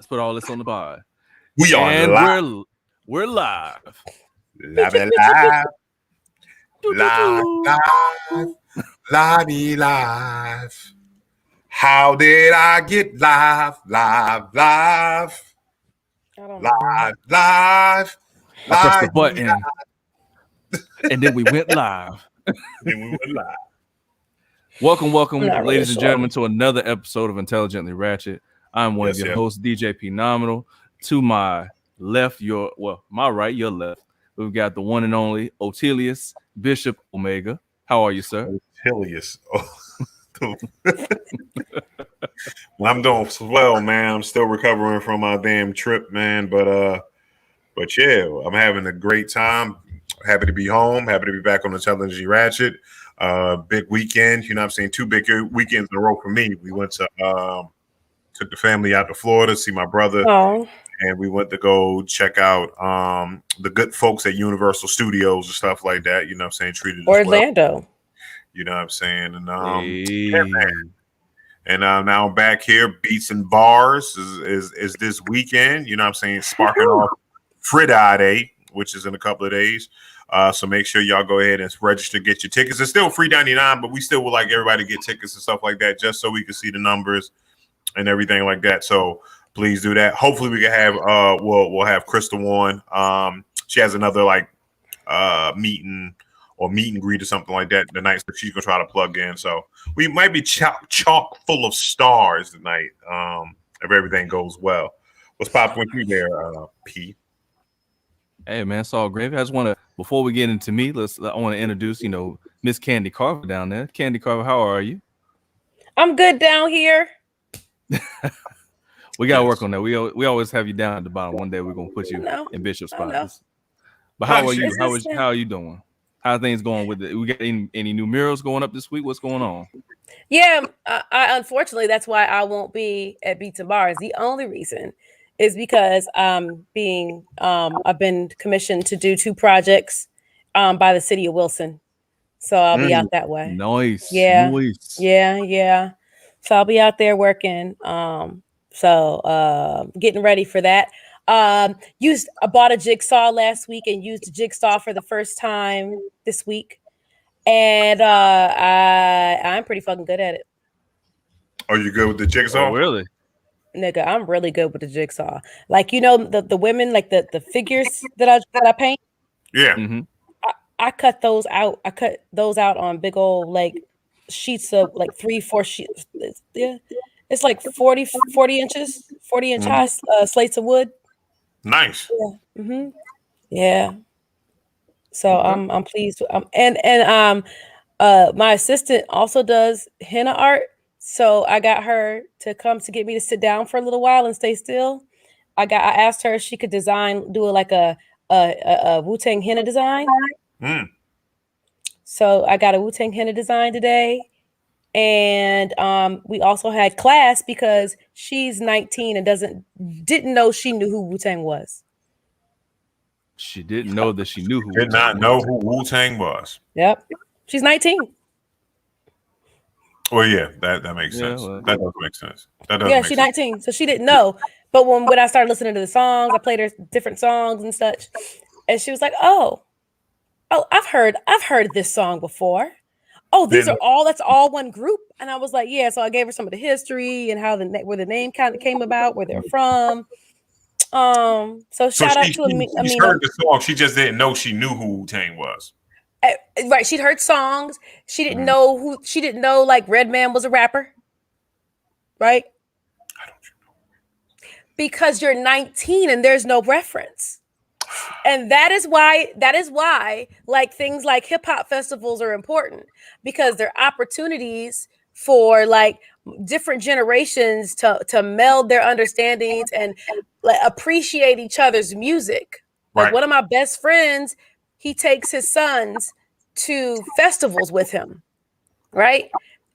Let's put all this on the pod. We are And live. we're live. Live, live, live, live, live, live. How did I get live, live, live, I don't know. live, live, I pressed the live? button, and then we went live. Then we went live. Welcome, I'm not really ladies and sure. gentlemen, to another episode of Intelligently Ratchet. I'm one of Yes, your yeah. hosts, DJ P Nominal. To my left, my right, your left. We've got the one and only Otilius Bishop Omega. How are you, sir? Helios. Well, I'm doing well, man. I'm still recovering from my damn trip, man. But yeah, I'm having a great time. Happy to be home. Happy to be back on the Intelligently Ratchet. Big weekend. You know what I'm saying? 2 big weekends in a row for me. We went to took the family out to Florida to see my brother. Oh, And we went to go check out the good folks at Universal Studios and stuff like that. You know what I'm saying? Treated us well. Orlando. You know what I'm saying? And Hey. yeah, man. And now I'm back here. Beats and Bars is this weekend. You know what I'm saying? Sparking off Friday, which is in a couple of days. So make sure y'all go ahead and register, get your tickets. It's still free $99, but we still would like everybody to get tickets and stuff like that, just so we can see the numbers and everything like that. So please do that. Hopefully we can have we'll have Crystal on. She has another meet and greet or something like that tonight, so she's gonna try to plug in. So we might be chock full of stars tonight, if everything goes well. What's popping with you there, P? Hey, man, it's all great. I just want to, before we get into me, I want to introduce, Miss Candy Carver down there. Candy Carver, how are you? I'm good down here. We gotta work on that. We always have you down at the bottom. One day we're gonna put you No, in Bishop's I spot. know. But how are you? It's just How are you doing? How are things going with it? We got any new murals going up this week? What's going on? Yeah, I unfortunately that's why I won't be at Beats and Bars. The only reason is because I've been commissioned to do 2 projects by the city of Wilson. So I'll be out that way. Nice. Yeah. Nice. Yeah. So I'll be out there working. Getting ready for that. I bought a jigsaw last week and used a jigsaw for the first time this week. And I'm pretty fucking good at it. Are you good with the jigsaw? Oh, really? Nigga, I'm really good with the jigsaw. Like, the women, like the figures that I paint. Yeah. Mm-hmm. I cut those out. I cut those out on big old sheets of 3-4 sheets. Yeah. It's like 40 inches, 40-inch high slates of wood. Nice. Yeah. Mm-hmm. Yeah. So Okay. I'm pleased. My assistant also does henna art. So I got her to come to get me to sit down for a little while and stay still. I asked her if she could do a Wu-Tang henna design. Mm. So I got a Wu-Tang henna design today. And we also had class because she's 19 and didn't know she knew who Wu-Tang was. She didn't know that she knew who. Did not know who Wu-Tang was. Yep. She's 19. Well, yeah, that makes Yeah, sense. well. That does make sense. She's 19, so she didn't know. But when I started listening to the songs, I played her different songs and such, and she was like, "Oh, I've heard this song before. Oh, that's all one group." And I was like, "Yeah." So I gave her some of the history and how where the name kind of came about, where they're from. So shout out to Amina. She heard the song. She just didn't know she knew who Wu-Tang was. Right, she'd heard songs. She didn't know who. She didn't know Redman was a rapper. Right? I don't know. Because you're 19 and there's no reference. And that is why things like hip hop festivals are important, because they're opportunities for different generations to meld their understandings and appreciate each other's music. Right. One of my best friends, he takes his sons to festivals with him, right?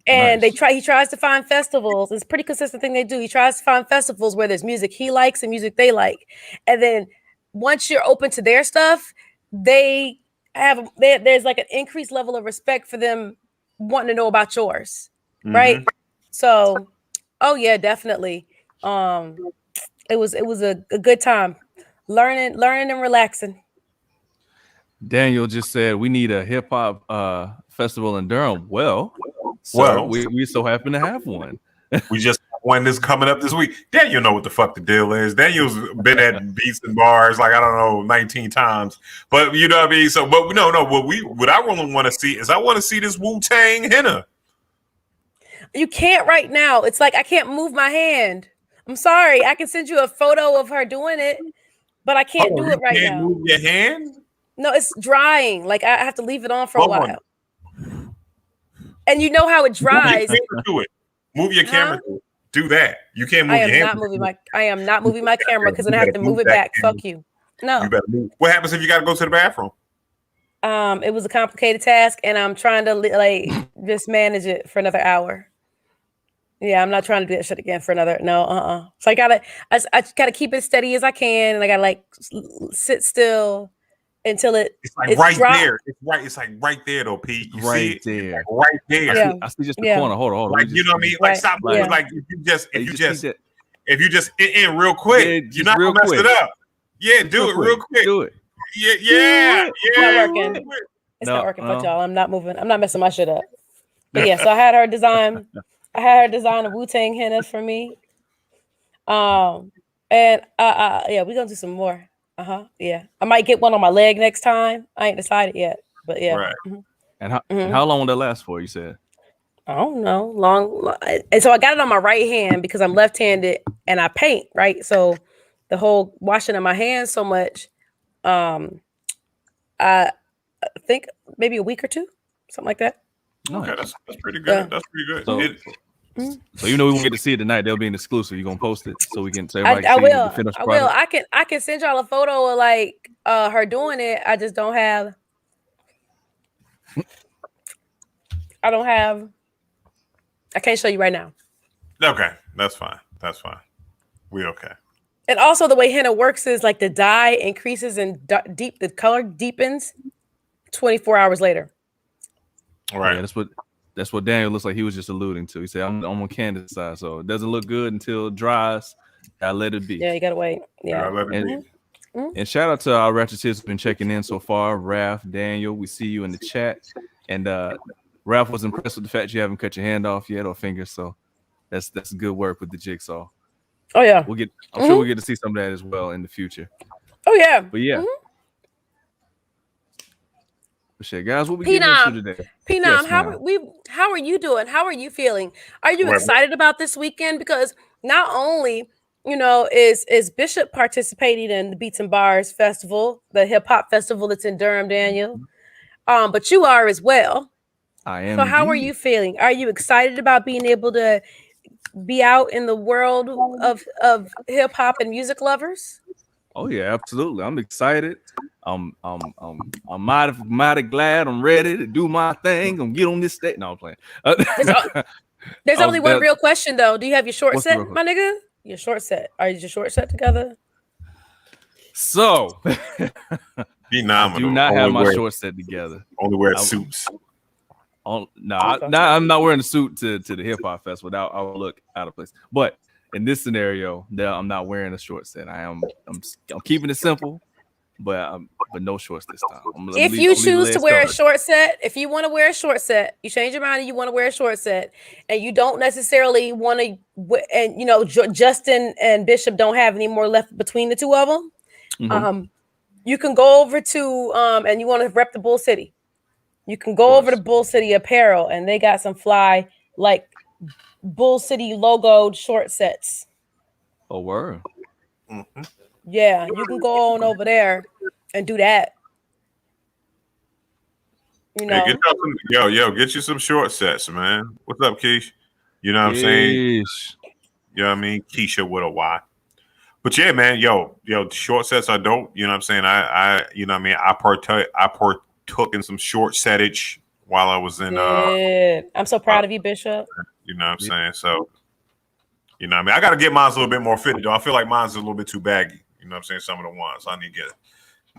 And Nice. he tries to find festivals. It's a pretty consistent thing they do. He tries to find festivals where there's music he likes and music they like. And then once you're open to their stuff, there's an increased level of respect for them wanting to know about yours. Right. So, oh yeah, definitely. It was a good time, learning and relaxing. Daniel just said we need a hip hop festival in Durham. Well, sir, Well, we so happen to have one. we just have one that's coming up this week. Daniel know what the fuck the deal is. Daniel's been at beats and bars like I don't know 19 times, but you know what I mean. So, but no. What I really want to see is I want to see this Wu-Tang henna. You can't right now. It's like I can't move my hand. I'm sorry. I can send you a photo of her doing it, but I can't do it right Can't now. move your hand. No, it's drying. Like I have to leave it on for a Hold on. while. And you know how it dries. Do it. Move your camera. Do that. You can't move your hand. I am not moving my camera because then I have to move it back. Fuck you. No. You better move. What happens if you got to go to the bathroom? It was a complicated task, and I'm trying to like just manage it for another hour. Yeah, I'm not trying to do that shit again for another. No. So I gotta keep it steady as I can, and I gotta like sit still until it's right dry. there. It's like right there though, Pete. You right see there. Like right there. Yeah. I see just the corner. Hold on. Like you know what I mean? Like stop moving. Like if you just in real quick, you're not gonna mess it up. Yeah, do it real quick. Do it. Yeah. It's not working. It's not working. Fuck y'all. I'm not moving. I'm not messing my shit up. But yeah, so I had her design a Wu-Tang henna for me. And yeah, we're gonna do some more. Yeah. I might get one on my leg next time. I ain't decided yet. But yeah. Right. And how long will that last for, you said? I don't know. Long. And so I got it on my right hand because I'm left-handed and I paint, right? So the whole washing of my hands so much, I think maybe a week or two, something like that. Okay, that's pretty good. Yeah. That's pretty good. So you know we won't get to see it tonight. There'll be an exclusive. You're gonna post it so we can say I will. I can send y'all a photo of like her doing it. I just don't have. I can't show you right now. Okay, that's fine. We okay. And also the way henna works is like the dye increases and the color deepens 24 hours later. All right. Yeah, that's what Daniel looks like he was just alluding to. He said, I'm on Candace's side, so it doesn't look good until it dries. I let it be. Yeah, you gotta wait. Yeah. And shout out to our Ratchet who's been checking in so far. Raph, Daniel, we see you in the chat. And Raph was impressed with the fact you haven't cut your hand off yet or finger, so that's good work with the jigsaw. Oh yeah. I'm sure we'll get to see some of that as well in the future. Oh yeah. But yeah. But shit, guys, what we getting into today? Phenom, yes, how are you doing? How are you feeling? Are you excited about this weekend? Because not only, is Bishop participating in the Beats and Bars Festival, the hip hop festival that's in Durham, Daniel. But you are as well. I am. So how are you feeling? Are you excited about being able to be out in the world of hip hop and music lovers? Oh yeah, absolutely. I'm excited. I'm mighty glad. I'm ready to do my thing. I'm get on this stage. No, I'm playing. There's only one real question though. Do you have your short set, my nigga? Your short set. Are you your short set together? So phenomenal. I do not have my short set together. Only wear suits. I'm not wearing a suit to the hip hop festival. I'll look out of place. But in this scenario, I'm not wearing a short set. I'm keeping it simple, but no shorts this time. If you choose to wear a short set, if you want to wear a short set, you change your mind and you want to wear a short set, and you don't necessarily want to, and Justin and Bishop don't have any more left between the two of them. Mm-hmm. You can go over to and you want to rep the Bull City. You can go over to Bull City Apparel, and they got some fly like Bull City logoed short sets. Oh, word. Mm-hmm. Yeah, you can go on over there and do that. Hey, get you some short sets, man. What's up, Keish? You know what I'm saying? You know what I mean? Keisha with a Y. But yeah, man, short sets are dope. You know what I'm saying? I you know what I mean? I partook in some short setage while I was in I'm so proud of you, Bishop. You know what I'm saying? So, you know what I mean? I gotta get mine a little bit more fitted though. I feel like mine's a little bit too baggy. You know what I'm saying? Some of the ones. I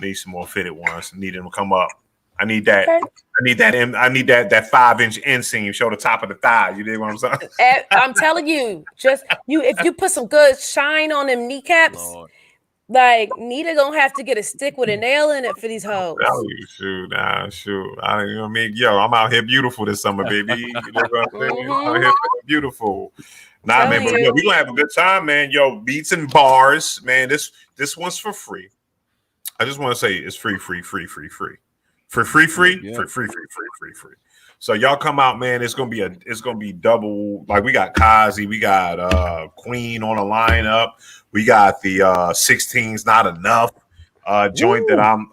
need some more fitted ones. Need them to come up. I need that. Okay. I need that. I need that 5-inch inseam. Show the top of the thigh. You dig what I'm saying? I'm telling you, if you put some good shine on them kneecaps, Lord. like Nita gonna have to get a stick with a nail in it for these hoes. Shoot. You know what I mean? Yo, I'm out here beautiful this summer, baby. You know what I'm saying? I'm out here beautiful. Nah, man, but yo, we gonna have a good time, man. Yo, beats and bars, man. This one's for free. I just want to say it's free. So y'all come out, man. It's gonna be double. Like we got Kazi, we got Queen on the lineup. We got the 16's Not Enough joint that I'm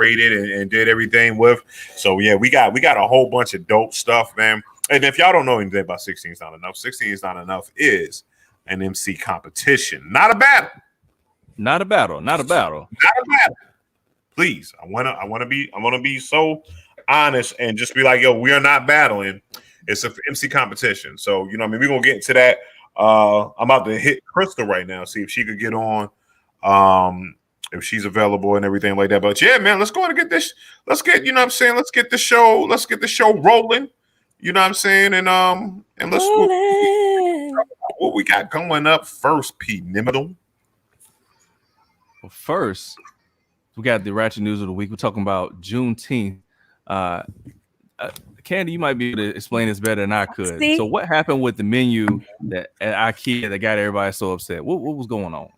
curated and did everything with. So yeah, we got a whole bunch of dope stuff, man. And if y'all don't know anything about 16's Not Enough, 16's Not Enough is an MC competition, not a battle. Not a battle. Please, I wanna be so honest and just be like, yo, we are not battling. It's an MC competition. So, you know what I mean? We're gonna get into that. I'm about to hit Crystal right now, see if she could get on. If she's available and everything like that. But yeah, man, let's go ahead and get this. Let's get, you know what I'm saying? Let's get the show rolling. You know what I'm saying? And let's what we got going up first, Pete Nimittal. Well, first, we got the Ratchet News of the Week. We're talking about Juneteenth. Candy, you might be able to explain this better than I could. See? So what happened with the menu that at IKEA that got everybody so upset? What was going on?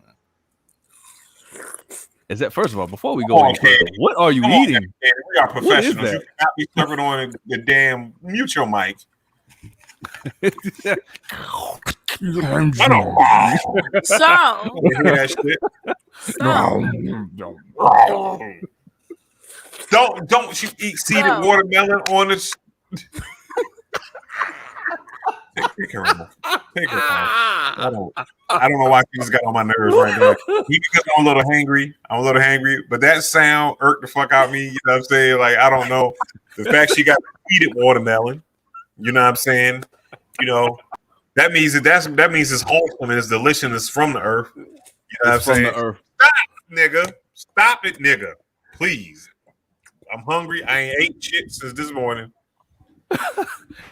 Is that, first of all, before we go any further, what are you eating? We are professionals. You cannot be serving on the damn mute your mic. So Don't you eat seeded watermelon on this? Take her off. I don't know why she just got on my nerves right now. Maybe because I'm a little hangry. But that sound irked the fuck out of me. You know what I'm saying? Like, I don't know. The fact she got seeded watermelon. You know what I'm saying? You know, that means it's wholesome and it's delicious from the earth. You know what I'm saying? The earth. Stop it, nigga. Please. I'm hungry. I ain't ate shit since this morning.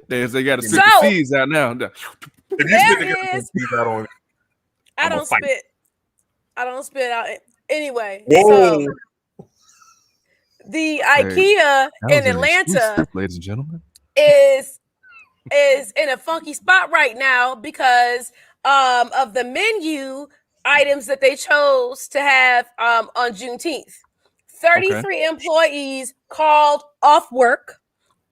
They got to spit the seeds out now. If you seeds out on it, I don't spit out. Anyway, so the IKEA in Atlanta, ladies and gentlemen, is in a funky spot right now because of the menu items that they chose to have on Juneteenth. 33 employees called off work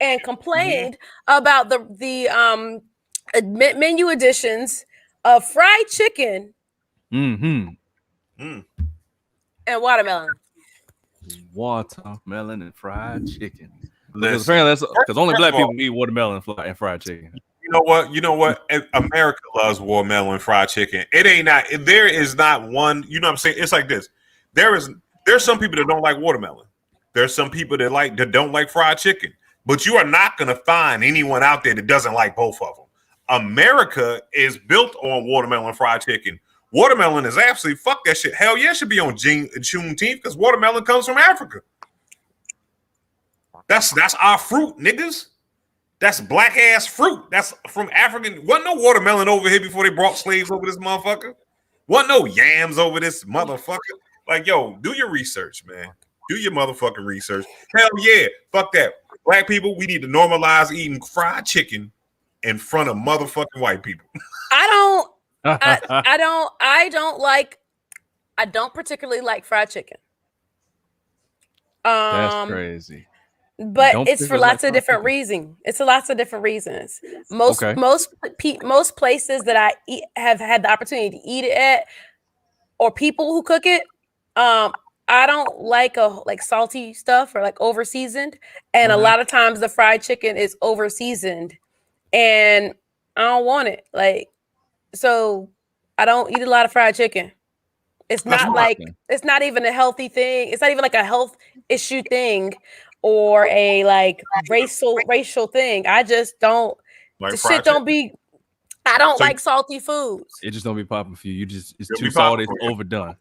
and complained about the menu additions of fried chicken and watermelon. Watermelon and fried chicken. Because apparently because only black people eat watermelon and fried chicken. You know what? America loves watermelon and fried chicken. There is not one, you know what I'm saying? It's like this. There's some people that don't like watermelon. There's some people that don't like fried chicken. But you are not going to find anyone out there that doesn't like both of them. America is built on watermelon and fried chicken. Watermelon is absolutely, fuck that shit. Hell yeah, it should be on Juneteenth because watermelon comes from Africa. That's our fruit, niggas. That's black ass fruit. That's from African. Wasn't no watermelon over here before they brought slaves over this motherfucker. Wasn't no yams over this motherfucker. Like, yo, do your research, man. Do your motherfucking research. Hell yeah, fuck that. Black people, we need to normalize eating fried chicken in front of motherfucking white people. I don't particularly like fried chicken. That's crazy. But it's for lots of different reasons. It's lots of different reasons. Most places that I have had the opportunity to eat it at, or people who cook it, I don't like salty stuff or like over seasoned. And a lot of times the fried chicken is over seasoned, and I don't want it. Like, so I don't eat a lot of fried chicken. It's it's not even a healthy thing. It's not even like a health issue thing or a like racial thing. I just don't. Like the shit don't be. I don't like salty foods. It just don't be popping for you. It's too salty. It's overdone.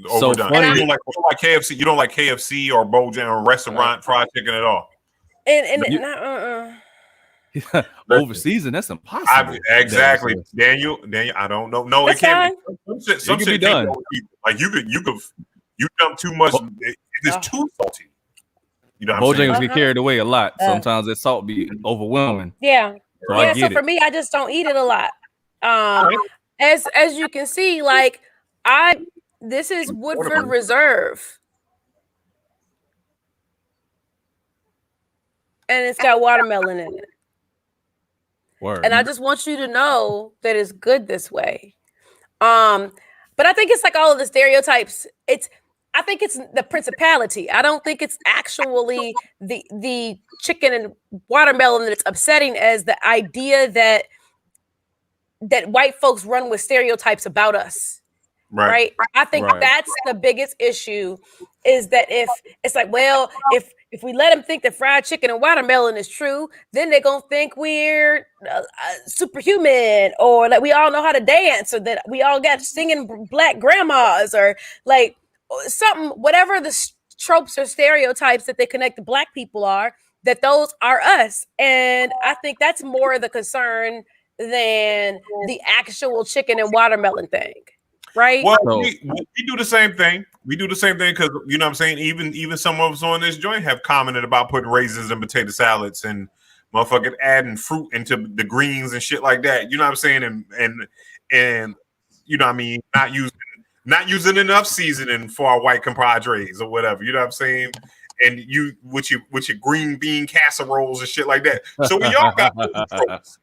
So Overdone. funny. You don't like KFC. You don't like KFC or Bojangles or restaurant fried chicken at all. Overseas, and that's impossible. Exactly, Daniel. I don't know. No, that's it can't fine. be. Some shit be done. Like you dump too much. It's too salty. You know what I'm saying? Bojangles get carried away a lot. Sometimes that salt be overwhelming. Yeah. So So for me, I just don't eat it a lot. As you can see, like this is Woodford Reserve. And it's got watermelon in it. Word. And I just want you to know that it's good this way. But I think it's like all of the stereotypes. I think it's the principality. I don't think it's actually the chicken and watermelon that's upsetting as the idea that white folks run with stereotypes about us. Right? I think that's the biggest issue, is that if it's like, well, if we let them think that fried chicken and watermelon is true, then they're gonna think we're superhuman, or that we all know how to dance, or that we all got singing black grandmas, or like something, whatever the tropes or stereotypes that they connect to black people are, that those are us. And I think that's more the concern than the actual chicken and watermelon thing. Right. Well, we do the same thing. We do the same thing because, you know what I'm saying, even some of us on this joint have commented about putting raisins in potato salads and motherfucking adding fruit into the greens and shit like that. You know what I'm saying? And you know what I mean, not using enough seasoning for our white compadres or whatever. You know what I'm saying? And you with your green bean casseroles and shit like that. So we all got food tropes.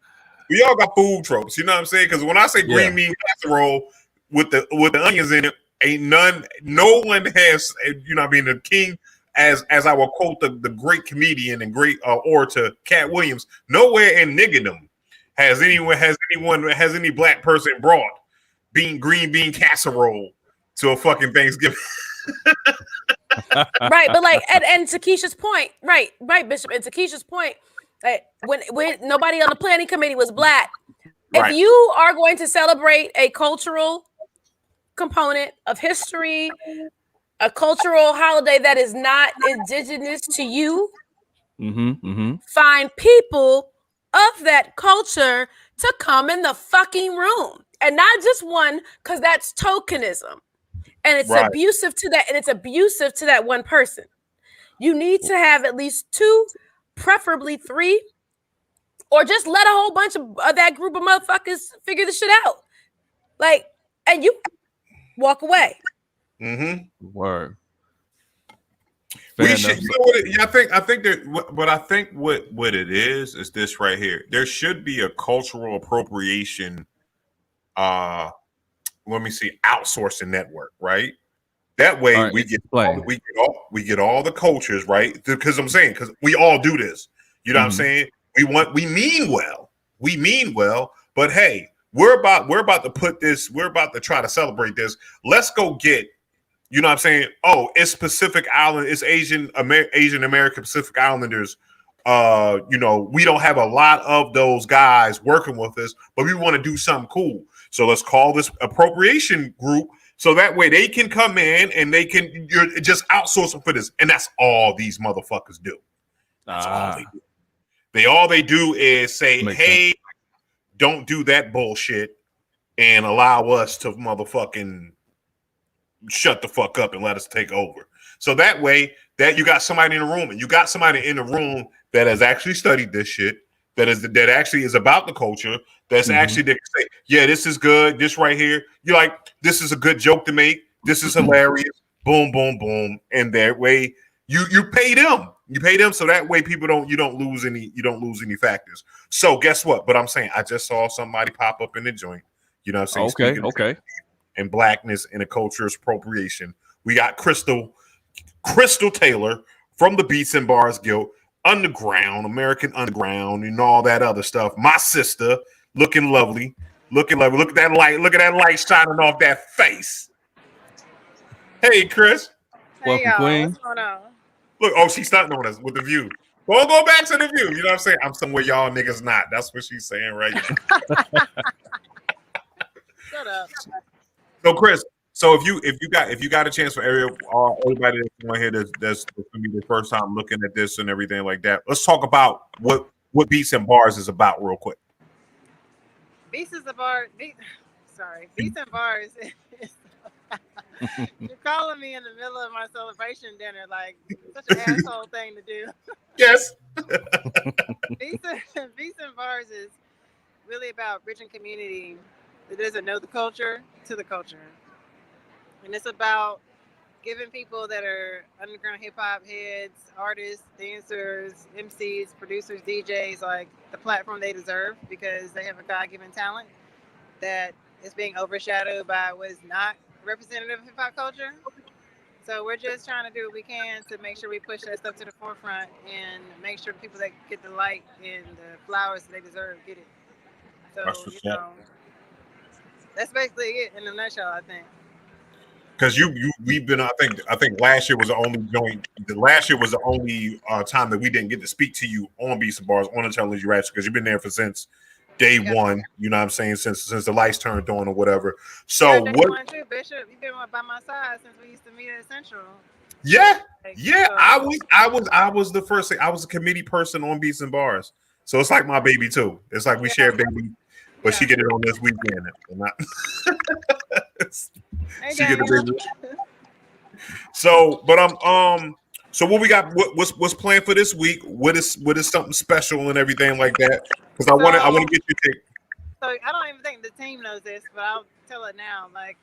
We all got food tropes. You know what I'm saying? Because when I say green bean casserole with the onions in it, no one has, you know what I mean, the king, as I will quote the great comedian and great orator Cat Williams, nowhere in niggerdom has any black person brought green bean casserole to a fucking Thanksgiving. Right, but like, and to Keisha's point, right, Bishop, and to Keisha's point, like, when nobody on the planning committee was black, if you are going to celebrate a cultural component of history, a cultural holiday that is not indigenous to you, find people of that culture to come in the fucking room, and not just one, because that's tokenism, and it's abusive to that, and it's abusive to that one person. You need to have at least 2, preferably 3, or just let a whole bunch of that group of motherfuckers figure the shit out, like, and you walk away. Word. We should, you know what? I think that, but I think what it is this right here. There should be a cultural appropriation. Let me see, outsourcing network, right? That way we get all the cultures, right? Because I'm saying, because we all do this. You know what I'm saying? We mean well, but hey, we're about to put this, we're about to try to celebrate this. Let's go get, you know what I'm saying? Oh, it's Pacific Island, it's Asian American Pacific Islanders. You know, we don't have a lot of those guys working with us, but we want to do something cool. So let's call this appropriation group, so that way they can come in and they can just outsource them for this. And that's all these motherfuckers do. That's all they do. All they do is say, hey, don't do that bullshit and allow us to motherfucking shut the fuck up and let us take over. So that way that you got somebody in the room, and you got somebody in the room that has actually studied this shit, that actually is about the culture, that's actually, they can say, yeah, this is good, this right here. You're like, this is a good joke to make. This is hilarious. Boom, boom, boom. And that way you pay them. You pay them, so that way you don't lose any factors. So guess what? But I'm saying, I just saw somebody pop up in the joint. You know what I'm saying? Okay. And blackness and a culture's appropriation. We got Crystal Taylor from the Beats and Bars Guild, American Underground, and all that other stuff. My sister, looking lovely. Look at that light. Look at that light shining off that face. Hey, Chris. Welcome, Queen. What's going on? Look, she's starting on us with the view. Go back to the view. You know what I'm saying? I'm somewhere y'all niggas not. That's what she's saying right now. Shut up. So, Chris, So if you got a chance for everybody that's going here that's going to be the first time looking at this and everything like that, let's talk about what Beats and Bars is about real quick. Beats and Bars. Beats and Bars. You're calling me in the middle of my celebration dinner, like such an asshole thing to do. Yes. Beats and Bars is really about bridging community that doesn't know the culture to the culture. And it's about giving people that are underground hip hop heads, artists, dancers, MCs, producers, DJs, like the platform they deserve because they have a God-given talent that is being overshadowed by what is not representative of hip hop culture. So we're just trying to do what we can to make sure we push that stuff to the forefront and make sure the people that get the light and the flowers that they deserve get it. So that's basically it in a nutshell, I think. Because we've been, I think last year was the only joint. Last year was the only time that we didn't get to speak to you on Beats and Bars on the television Ratchet, because you've been there since day one. You know what I'm saying? Since the lights turned on or whatever. So day what? One too, Bishop. You've been by my side since we used to meet at Central. Yeah, yeah. So. I was the first thing. I was a committee person on Beats and Bars, so it's like my baby too. It's like we share a baby. But she get it on this weekend. She get the baby. So, but so what we got? What's planned for this week? What is something special and everything like that? Because I want to get your take. So I don't even think the team knows this, but I'll tell it now. Like,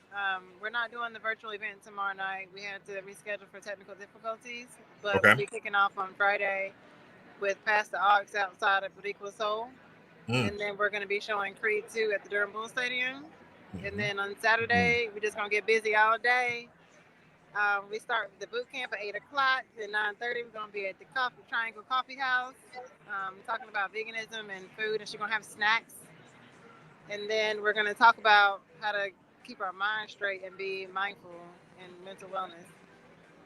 we're not doing the virtual event tomorrow night. We had to reschedule for technical difficulties, but we'll be kicking off on Friday with Pastor Ox outside of Boutique Soul. And then we're going to be showing Creed 2 at the Durham Bull Stadium. And then on Saturday, we're just going to get busy all day. We start the boot camp at 8 o'clock. At 9:30, we're going to be at the Triangle Coffee House, talking about veganism and food. And she's going to have snacks. And then we're going to talk about how to keep our mind straight and be mindful and mental wellness.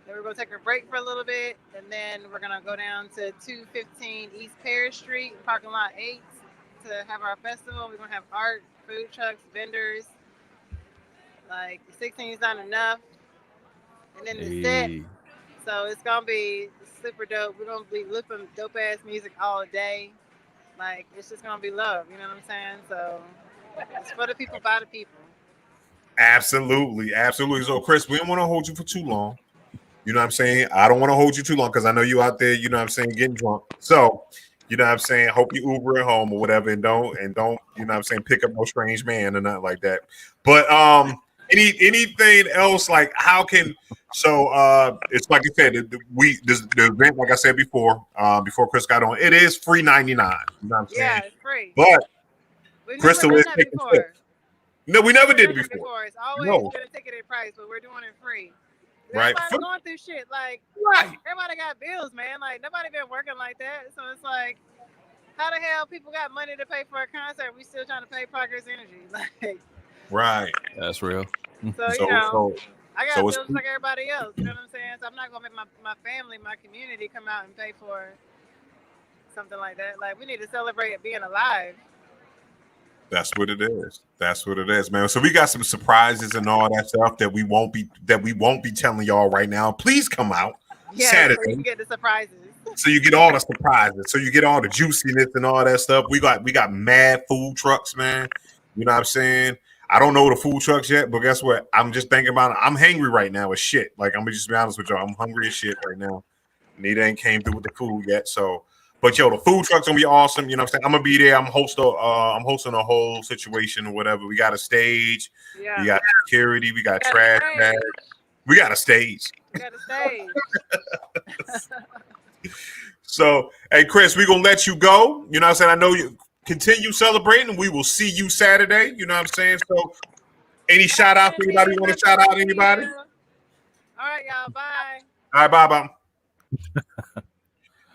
Then we're going to take a break for a little bit. And then we're going to go down to 215 East Paris Street, parking lot 8. To have our festival. We're gonna have art, food trucks, vendors. Like 16 is not enough. And then the set. So it's gonna be super dope. We're gonna be listening to dope ass music all day. Like it's just gonna be love, you know what I'm saying? So it's for the people, by the people. Absolutely. So Chris, we don't want to hold you for too long. You know what I'm saying? I don't want to hold you too long because I know you out there, you know what I'm saying, getting drunk. So you know what I'm saying? Hope you Uber at home or whatever, and don't, you know what I'm saying, pick up no strange man or nothing like that. But anything else, like how can it's like you said, the event, like I said before Chris got on, it is free 99. You know what I'm saying? Yeah, it's free. But we've Crystal never is done that taking before. No, we never did it before. It's always been a ticketed price, but we're doing it free. Everybody's going through shit. Like, everybody got bills, man. Like, nobody been working like that. So it's like, how the hell people got money to pay for a concert? We still trying to pay Progress Energy. Like, right. That's real. So, you know, I got bills like everybody else. You know what I'm saying? So I'm not going to make my family, my community come out and pay for something like that. Like, we need to celebrate being alive. That's what it is, man. So we got some surprises and all that stuff that we won't be telling y'all right now. Please come out Saturday. So you get the surprises. So you get all the surprises. So you get all the juiciness and all that stuff. We got mad food trucks, man. You know what I'm saying? I don't know the food trucks yet, but guess what? I'm just thinking about it. I'm hangry right now as shit. Like, I'm gonna just be honest with y'all. I'm hungry as shit right now. Nita ain't came through with the food yet, so. But yo, the food truck's gonna be awesome. You know what I'm saying? I'm gonna be there. I'm hosting a whole situation or whatever. We got a stage. Yeah. We got security. We got trash bags. We got a stage. So, hey, Chris, we're gonna let you go. You know what I'm saying? I know you continue celebrating. We will see you Saturday. You know what I'm saying? So, any shout out to anybody? You want to shout out anybody? All right, y'all. Bye. All right, bye.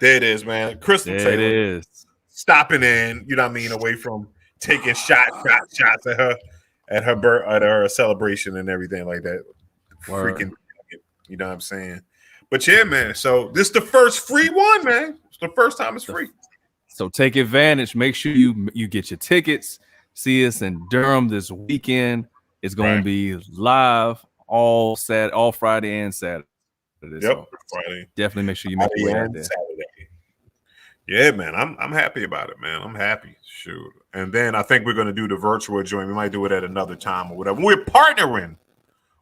There it is, man. Crystal Taylor. It is. Stopping in, you know what I mean, away from taking shots at her celebration and everything like that. Word. Freaking, you know what I'm saying? But yeah, man. So this is the first free one, man. It's the first time it's free. So take advantage. Make sure you get your tickets. See us in Durham this weekend. It's going to be live all Friday and Saturday. Yep, So Friday. Definitely make sure you make your way out there. Saturday. Yeah, man, I'm happy about it, man. I'm happy. Shoot. And then I think we're going to do the virtual joint. We might do it at another time or whatever. We're partnering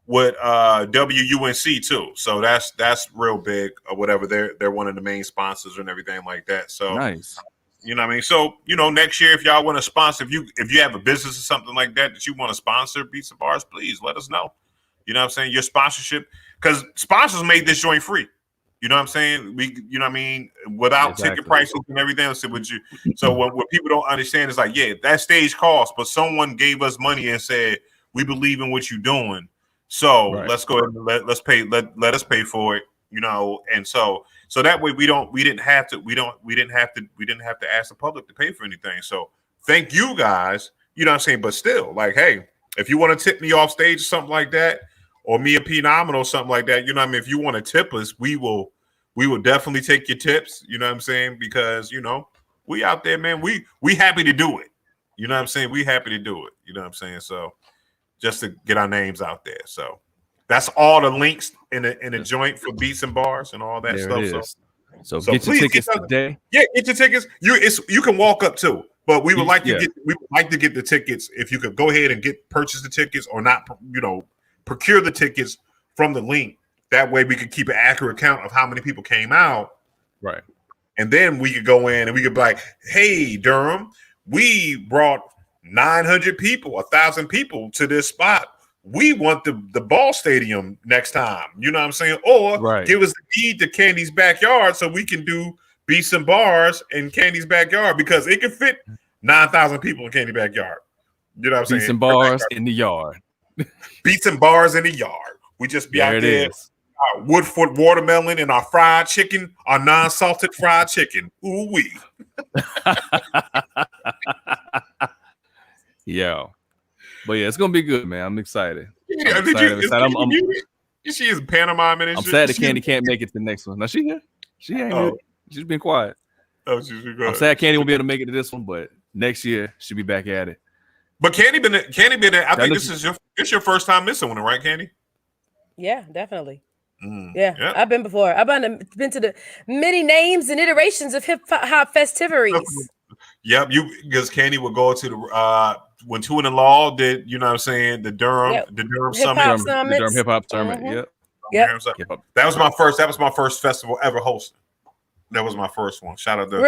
with WUNC too, so that's real big or whatever. They're one of the main sponsors and everything like that. So nice. You know what I mean? So, next year if y'all want to sponsor, if you have a business or something like that you want to sponsor Beats and Bars, please let us know. You know what I'm saying? Your sponsorship, because sponsors made this joint free. You know what I'm saying? You know what I mean? Without ticket prices and everything else. So what people don't understand is like, yeah, that stage cost, but someone gave us money and said, we believe in what you're doing. So let's go ahead and let us pay for it, and so that way we didn't have to ask the public to pay for anything. So thank you guys, you know what I'm saying? But still, like, hey, if you want to tip me off stage or something like that, or me a Phenomenal or something like that, you know what I mean? If you want to tip us, we will definitely take your tips, you know what I'm saying? Because, we out there, man, we happy to do it. You know what I'm saying? We happy to do it. You know what I'm saying? So just to get our names out there. So that's all the links in the joint for Beats and Bars and all that stuff. So get your tickets today. Yeah, get your tickets. You can walk up too, but we would like to get the tickets. If you could go ahead and purchase the tickets or not, procure the tickets from the link. That way we could keep an accurate count of how many people came out. Right. And then we could go in and we could be like, hey, Durham, we brought 900 people, 1,000 people to this spot. We want the ball stadium next time. You know what I'm saying? Or give us the deed to Candy's backyard so we can do Beats and Bars in Candy's backyard because it can fit 9,000 people in Candy's backyard. You know what I'm saying? Beats and Bars in the yard. Beats and Bars in the yard. We just be out there. Our Woodford watermelon and our fried chicken, our non-salted fried chicken. Ooh wee. Yo. But yeah, it's gonna be good, man. I'm excited. Yeah, she is pantomiming and I'm shit. sad that Candy can't make it to the next one. Now she here. She ain't she's been quiet. Oh, she's been quiet. I'm sad Candy won't be able to make it to this one, but next year she'll be back at it. But Candy been there. I think this is your first time missing one, right, Candy? Yeah, definitely. Yeah, I've been before. I've been to the many names and iterations of hip hop festivities. Yep, because Candy would go to the when Two in the Law did, you know what I'm saying, the Durham Summit. The Durham Hip Hop Summit. Yep. That was my first festival ever hosted. That was my first one. Shout out to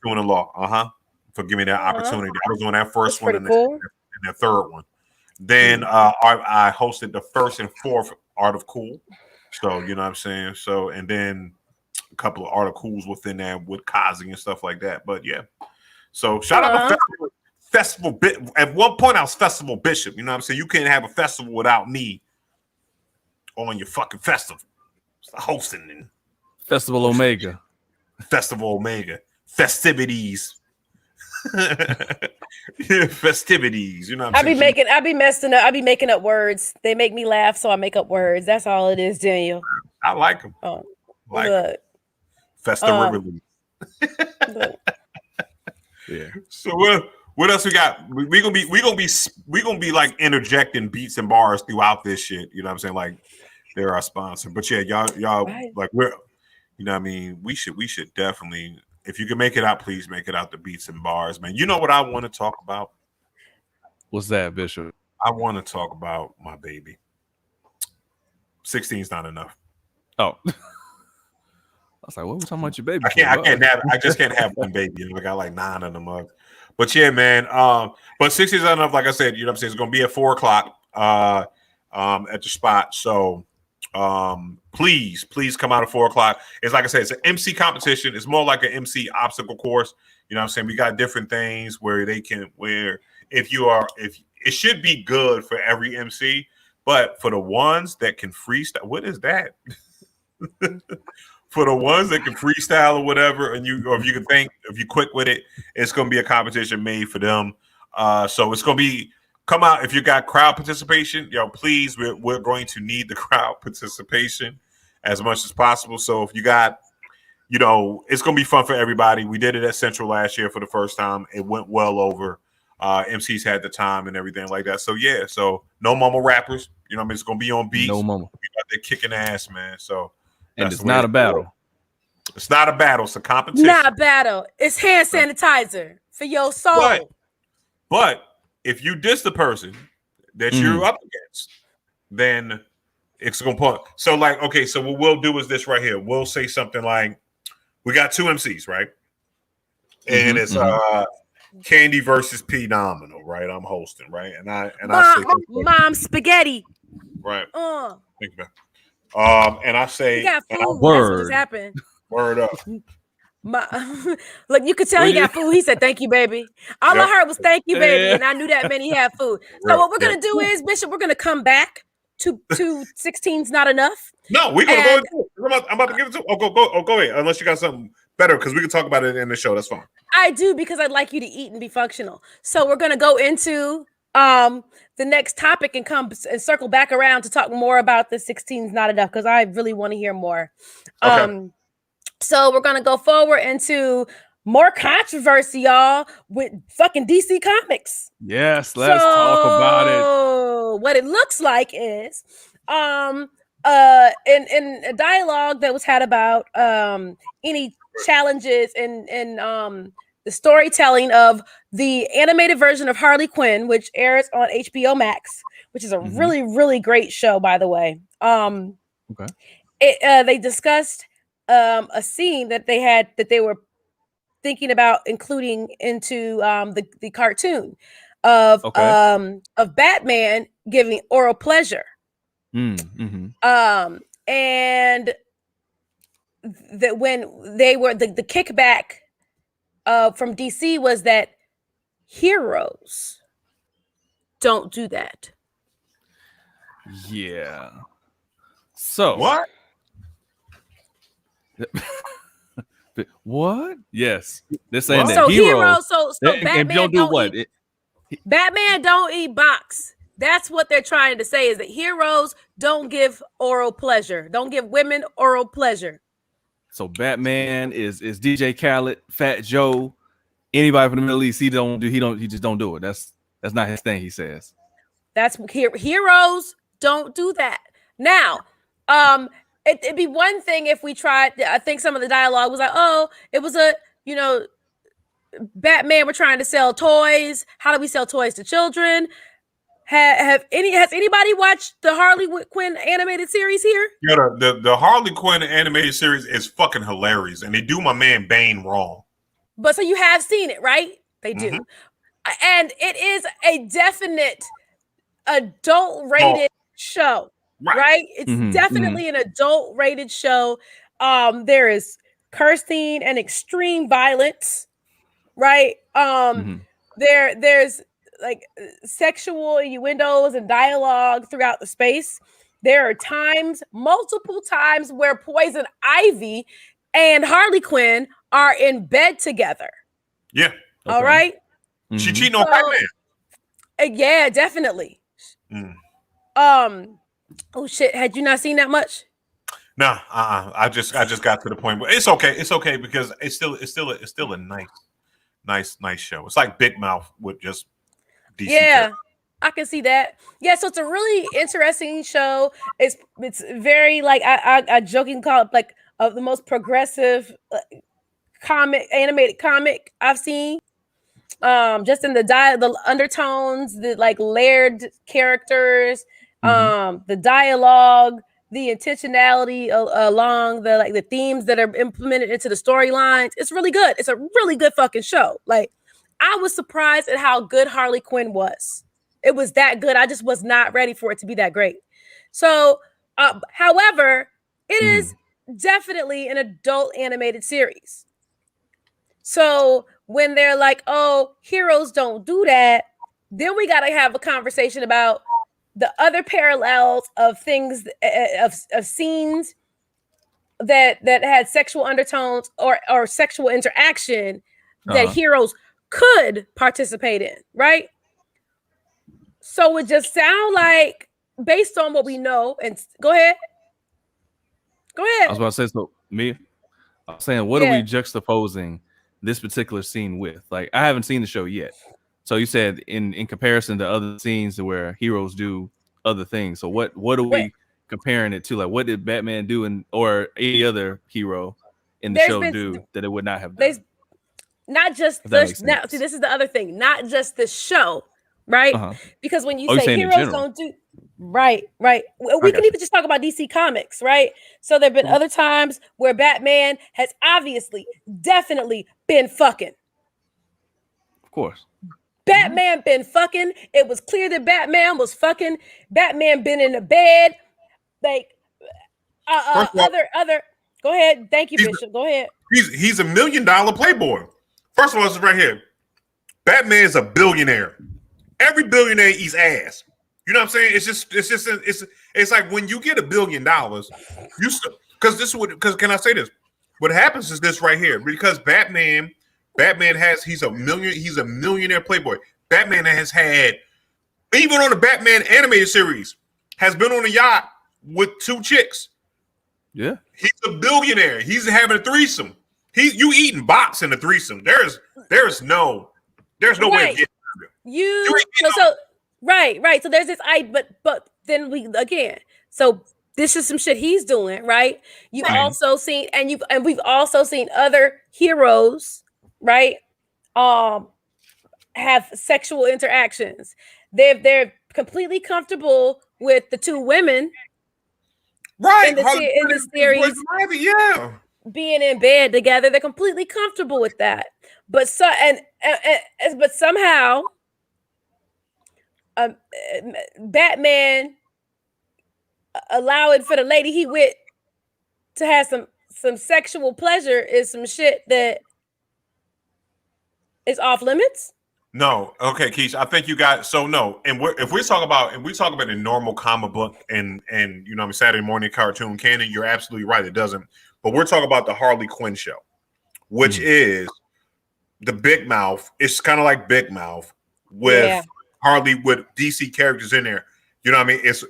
Two in the Law. For giving me that opportunity. I was on that first one and the third one. Then I hosted the first and fourth Art of Cool. So, you know what I'm saying? So, and then a couple of articles within there with Kazi and stuff like that. But yeah. So shout out to Festival. At one point, I was Festival Bishop. You know what I'm saying? You can't have a festival without me on your fucking festival. It's the hosting and Festival Omega. Festival Omega. Festivities. Festivities. You know what I'm saying? I be messing up. I be making up words. They make me laugh, so I make up words. That's all it is, Daniel. I like them. Festival Yeah. So what else we got? We gonna be like interjecting Beats and Bars throughout this shit. You know what I'm saying? Like they're our sponsor. But yeah, y'all like we're, you know what I mean? We should definitely, if you can make it out, please make it out to Beats and Bars, man. You know what I want to talk about? What's that, Bishop? I want to talk about my baby. 16 is not enough. Oh. I was like, what was talking about your baby? I just can't have one baby. I got like 9 of them up. But yeah, man. But 16 is not enough. Like I said, you know what I'm saying? It's gonna be at 4:00 at the spot. So please come out at 4:00. It's like I said, it's an MC competition. It's more like an MC obstacle course. You know what I'm saying? We got different things where if it should be good for every MC, but for the ones that can freestyle, what is that? For the ones that can freestyle or whatever, if you quick with it, it's gonna be a competition made for them. So it's gonna be, come out if you got crowd participation, please, we're going to need the crowd participation as much as possible. So if you got, it's gonna be fun for everybody. We did it at Central last year for the first time. It went well over. MCs had the time and everything like that. So yeah, so no mama rappers. You know what I mean? It's gonna be on beats. No mama. We got that kicking ass, man. So and it's not a battle. It's not a battle. It's a competition. Not a battle. It's hand sanitizer for your soul. But if you diss the person that you're up against, then it's gonna put. So like, okay, so what we'll do is this right here. We'll say something like, we got two MCs, right? And it's Candy versus P Nominal, right? I'm hosting, right? And I say Mom Spaghetti. Right. Think about and I say he got food. Word. That's what happened. Word up. Look, you could tell he got food. He said, "Thank you, baby." All I heard was "Thank you, baby," and I knew that meant he had food. So what we're gonna do is, Bishop, we're gonna come back to 16's not enough. No, we're gonna go. I'm about to give it to. Go ahead. Unless you got something better, because we can talk about it in the show. That's fine. I do, because I'd like you to eat and be functional. So we're gonna go into the next topic and come and circle back around to talk more about the 16's not enough, because I really want to hear more. Okay. So we're gonna go forward into more controversy, y'all, with fucking DC Comics. Yes, let's talk about it. What it looks like is in a dialogue that was had about any challenges in the storytelling of the animated version of Harley Quinn, which airs on HBO Max, which is a really, really great show, by the way. They discussed a scene that they were thinking about including into the cartoon of Batman giving oral pleasure. And that when they were the kickback from DC was that heroes don't do that. Yeah. So what? What? Yes, they're saying that so heroes. So Batman don't do what? Batman don't eat box. That's what they're trying to say, is that heroes don't give oral pleasure. Don't give women oral pleasure. So Batman is DJ Khaled, Fat Joe, anybody from the Middle East. He just don't do it. That's not his thing. He says that's heroes don't do that. Now, it'd be one thing if we tried. I think some of the dialogue was like, oh, it was Batman. We're trying to sell toys. How do we sell toys to children? Has anybody watched the Harley Quinn animated series here? Yeah, the Harley Quinn animated series is fucking hilarious, and they do my man Bane wrong. But so you have seen it, right? They do, and it is a definite adult-rated show, right? It's definitely an adult-rated show. There is cursing and extreme violence, right? There's like sexual innuendos and dialogue throughout the space. There are multiple times where Poison Ivy and Harley Quinn are in bed together. Yeah. All right. She cheating on Batman. Yeah, definitely. Oh shit! Had you not seen that much? No, I just got to the point where it's okay. It's okay because it's still a nice show. It's like Big Mouth with just decent character. I can see that. Yeah, so it's a really interesting show. It's very like I joking call it like the most progressive animated comic I've seen. Just in the undertones, the like layered characters, the dialogue, the intentionality along the themes that are implemented into the storylines. It's really good. It's a really good fucking show. Like, I was surprised at how good Harley Quinn was. It was that good. I just was not ready for it to be that great. So, however, it is definitely an adult animated series. So when they're like, oh, heroes don't do that, then we got to have a conversation about the other parallels of things, of scenes that had sexual undertones or sexual interaction that heroes could participate in, right? So it just sound like, based on what we know, and go ahead. I was about to say, so me, I'm saying, what are we juxtaposing this particular scene with? Like, I haven't seen the show yet, So you said in comparison to other scenes where heroes do other things. So what are we comparing it to? Like, what did Batman do or any other hero in the show do that it would not have done? Not just the now. See, this is the other thing. Not just the show, right? Because when you say heroes don't do right, we can even just talk about DC Comics, right? So there've been other times where Batman has obviously, definitely been fucking. Of course. Batman been fucking. It was clear that Batman was fucking. Batman been in the bed. Like other. Go ahead. Thank you, Bishop. Go ahead. He's $1 million playboy. First of all, it's right here. Batman's a billionaire. Every billionaire eats ass. You know what I'm saying? It's like when you get $1 billion, because can I say this? What happens is this right here, because Batman he's a millionaire playboy. Batman has had, even on the Batman animated series, has been on a yacht with 2 chicks. Yeah. He's a billionaire. He's having a threesome. You eating box in a threesome. There's no way of getting right. So there's this but then so this is some shit he's doing, right? You also seen and we've also seen other heroes, right? Have sexual interactions. They're completely comfortable with the 2 women, right? In the series, being in bed together. They're completely comfortable with that. But but somehow, Batman allowing for the lady he with to have some sexual pleasure is some shit that is off limits. No, okay, Keish. I think you got no. And if we talk about a normal comic book and you know Saturday morning cartoon canon, you're absolutely right. It doesn't. But we're talking about the Harley Quinn show, which is the Big Mouth. It's kind of like Big Mouth with Harley with DC characters in there. You know what I mean? It's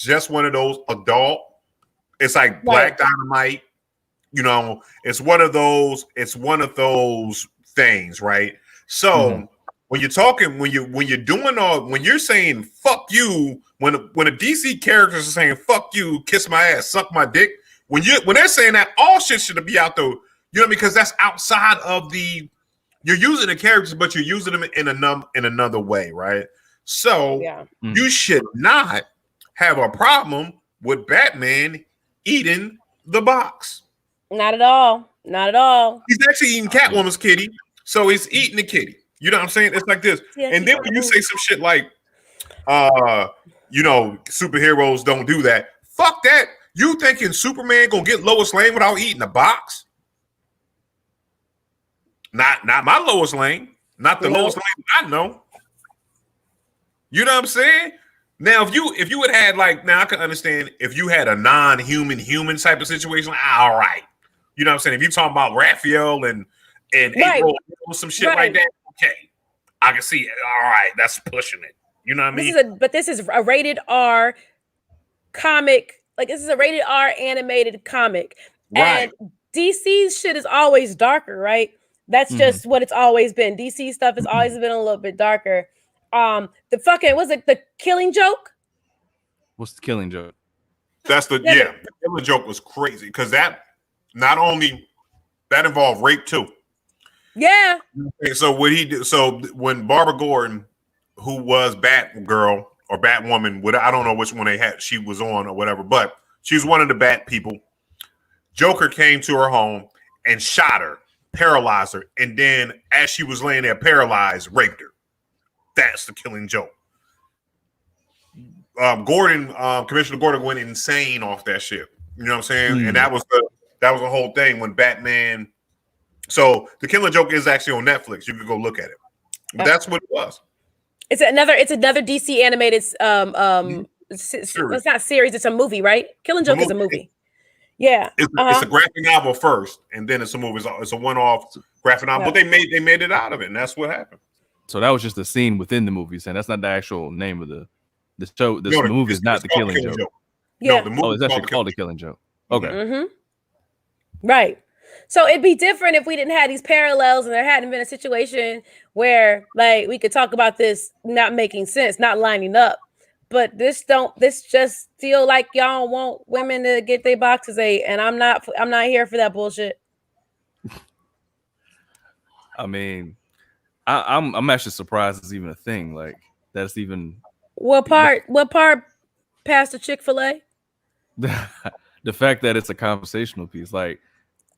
just one of those adult. It's like Black Dynamite. You know, it's one of those things, right? So when you're talking, when you're saying fuck you, when a DC character is saying fuck you, kiss my ass, suck my dick, when they're saying that, all shit should be out there, you know, because that's outside of you're using the characters, but you're using them in another way, right? So you should not have a problem with Batman eating the box. Not at all. Not at all. He's actually eating Catwoman's kitty, so he's eating the kitty. You know what I'm saying? It's like this. Yeah, and then when you say some shit like, you know, superheroes don't do that. Fuck that. You thinking Superman gonna get Lois Lane without eating a box? Not my Lois Lane. Not the Lois Lane I know. You know what I'm saying? Now, if you had had now I can understand if you had a non-human type of situation. All right. You know what I'm saying? If you're talking about Raphael and April, some shit like that, okay, I can see it. All right, that's pushing it. You know what I mean? This is a rated R comic. Like, this is a rated R animated comic. Right. And DC's shit is always darker, right? That's just what it's always been. DC stuff has always been a little bit darker. The fucking, was it the Killing Joke? What's the Killing Joke? That's the Killing Joke was crazy because that not only that involved rape too. Yeah. So what he did, so when Barbara Gordon, who was Batgirl or Batwoman, I don't know which one she was on or whatever, but she was one of the Bat people. Joker came to her home and shot her, paralyzed her, and then as she was laying there paralyzed, raped her. That's the Killing Joke. Commissioner Gordon went insane off that shit. You know what I'm saying? And that was the whole thing when Batman. So the Killing Joke is actually on Netflix. You can go look at it. But that's what it was. It's another DC animated it's not series, it's a movie, right? Killing Joke is a movie. Yeah. It's a graphic novel first, and then it's a movie. It's a one-off graphic novel, but they made it out of it, and that's what happened. So that was just a scene within the movie, and that's not the actual name of the show. The movie is not the Killing Joke. Yeah. No, it's actually called The Killing Joke. Okay. Right. So it'd be different if we didn't have these parallels and there hadn't been a situation where like we could talk about this not making sense, not lining up. But this just feel like y'all want women to get their boxes ate, and I'm not here for that bullshit. I mean, I'm actually surprised it's even a thing. Like that's even what part past the Chick-fil-A? The fact that it's a conversational piece, like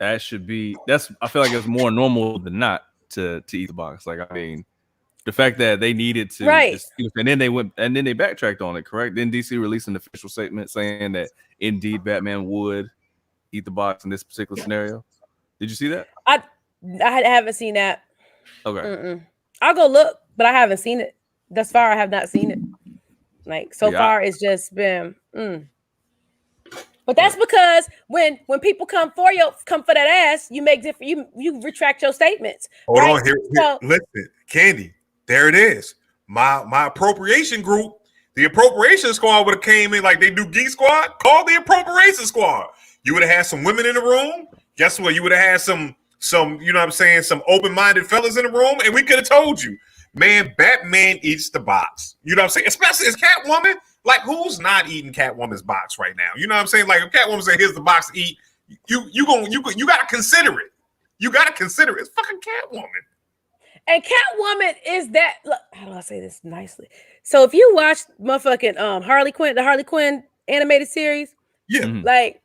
that should be I feel like it's more normal than not to eat the box. Like I mean, the fact that they needed to and then they backtracked on it, correct? Then DC released an official statement saying that indeed Batman would eat the box in this particular scenario. Did you see that? I haven't seen that. Okay. Mm-mm. I'll go look, but I haven't seen it. Thus far, I have not seen it. Like so far, it's just been. But that's because when people come for that ass, you make different. You retract your statements. Hold on, here. Listen, Candy. There it is. My appropriation group, the appropriation squad would have came in like they do Geek Squad. Call the appropriation squad. You would have had some women in the room. Guess what? You would have had some you know what I'm saying, some open-minded fellas in the room, and we could have told you, man, Batman eats the box. You know what I'm saying? Especially as Catwoman. Like, who's not eating Catwoman's box right now? You know what I'm saying? Like, if Catwoman said, "Here's the box to eat," you gotta consider it. You gotta consider it. It's fucking Catwoman. And Catwoman is that. Look, how do I say this nicely? So if you watch motherfucking Harley Quinn, the Harley Quinn animated series, like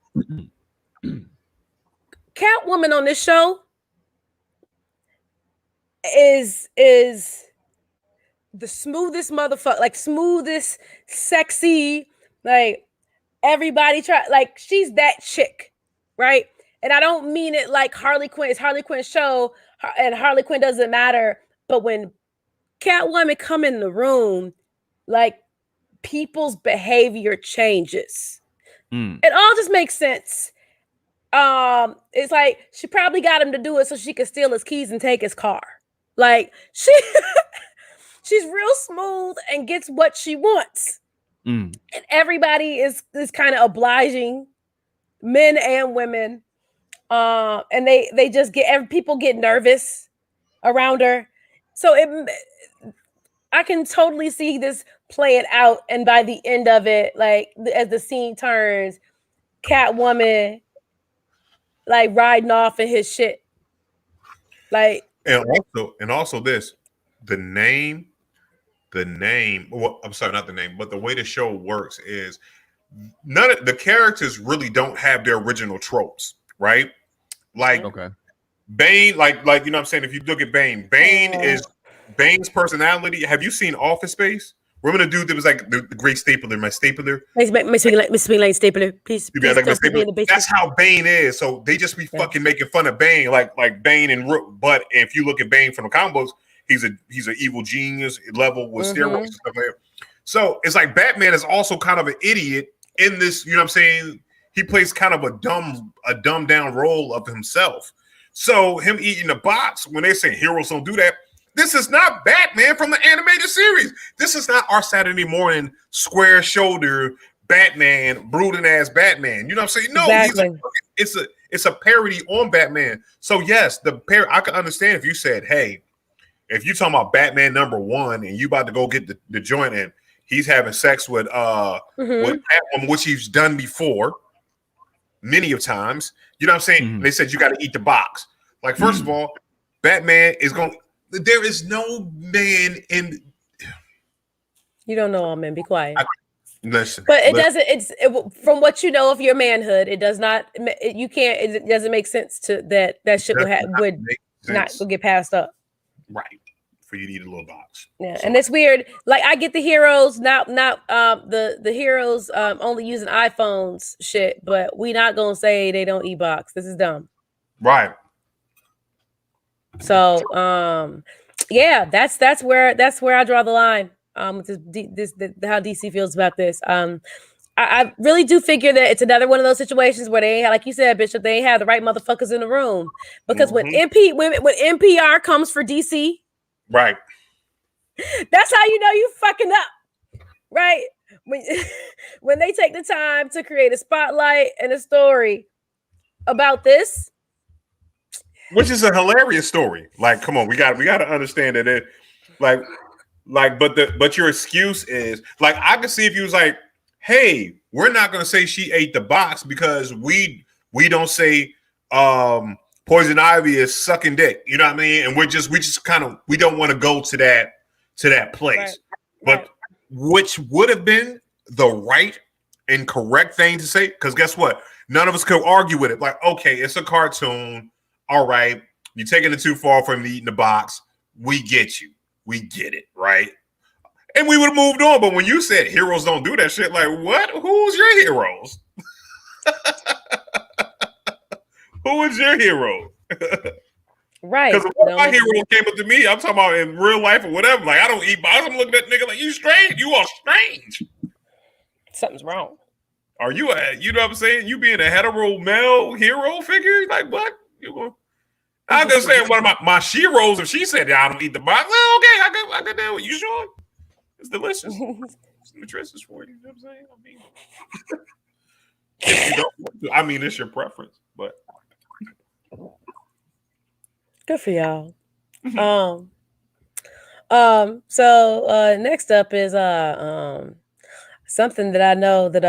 Catwoman on this show is the smoothest motherfucker, like smoothest, sexy, like everybody try, like she's that chick, right? And I don't mean it like Harley Quinn. It's Harley Quinn's show, and Harley Quinn doesn't matter. But when Catwoman come in the room, like people's behavior changes. It all just makes sense. It's like she probably got him to do it so she could steal his keys and take his car. Like she's real smooth and gets what she wants. And everybody is kind of obliging, men and women. And they just people get nervous around her. So I can totally see this playing out. And by the end of it, like as the scene turns, Catwoman like riding off in his shit. Like, and also this, the name, well, I'm sorry, not the name, but the way the show works is none of the characters really don't have their original tropes, right? Like Bane, like you know what I'm saying? If you look at Bane is Bane's personality. Have you seen Office Space? Remember the dude that was like the great stapler, my stapler? Mr. Stapler, please. That's how Bane is. So they just be fucking making fun of Bane, like Bane and but if you look at Bane from the comic books, he's an evil genius level with steroids and stuff like that. So it's like Batman is also kind of an idiot in this, you know what I'm saying? He plays kind of a dumbed down role of himself. So him eating the box, when they say heroes don't do that, this is not Batman from the animated series. This is not our Saturday morning square shoulder Batman, brooding ass Batman. You know what I'm saying? No, exactly. It's a parody on Batman. So yes, I can understand if you said, hey, if you talking about Batman #1 and you about to go get the joint and he's having sex with Catwoman, which he's done before many of times. You know what I'm saying? They said you got to eat the box. Like, first of all, Batman is going. There is no man in. You don't know all men. Be quiet. Listen, but it doesn't. From what you know of your manhood, it does not. You can't. It doesn't make sense to that shit would not get passed up. Right. For you to eat a little box. Yeah, so. And it's weird. Like I get the heroes, not the heroes only using iPhones shit, but we not gonna say they don't eat box. This is dumb. Right. So yeah, that's where I draw the line. How DC feels about this. I really do figure that it's another one of those situations where they, like you said, Bishop, they ain't have the right motherfuckers in the room. Because when NPR comes for DC, right, that's how you know you fucking up, right? When they take the time to create a spotlight and a story about this, which is a hilarious story. Like, come on, we got to understand that it, but your excuse is like, I could see if you was like, hey, we're not gonna say she ate the box because we don't say Poison Ivy is sucking dick. You know what I mean? And we just kind of we don't want to go to that place. Right. But Right. which would have been the right and correct thing to say, because guess what? None of us could argue with it. Like, okay, it's a cartoon. All right, you're taking it too far from eating the box. We get you. We get it, right? And we would have moved on. But when you said heroes don't do that shit, like, what? Who's your heroes? Who is your hero? Right. Because if my hero came up to me, I'm talking about in real life or whatever. Like, I don't eat box. I'm looking at that nigga like, you strange. You are strange. Something's wrong. Are you you know what I'm saying? You being a hetero male hero figure? Like, what? You going? I'm just saying one of my sheroes, if she said I don't eat the box, well, okay, I could deal with you. Sure? It's delicious. It's nutritious for you. You know what I'm saying? I mean, if you don't want to, I mean, it's your preference, but Good for y'all. So next up is something that I know that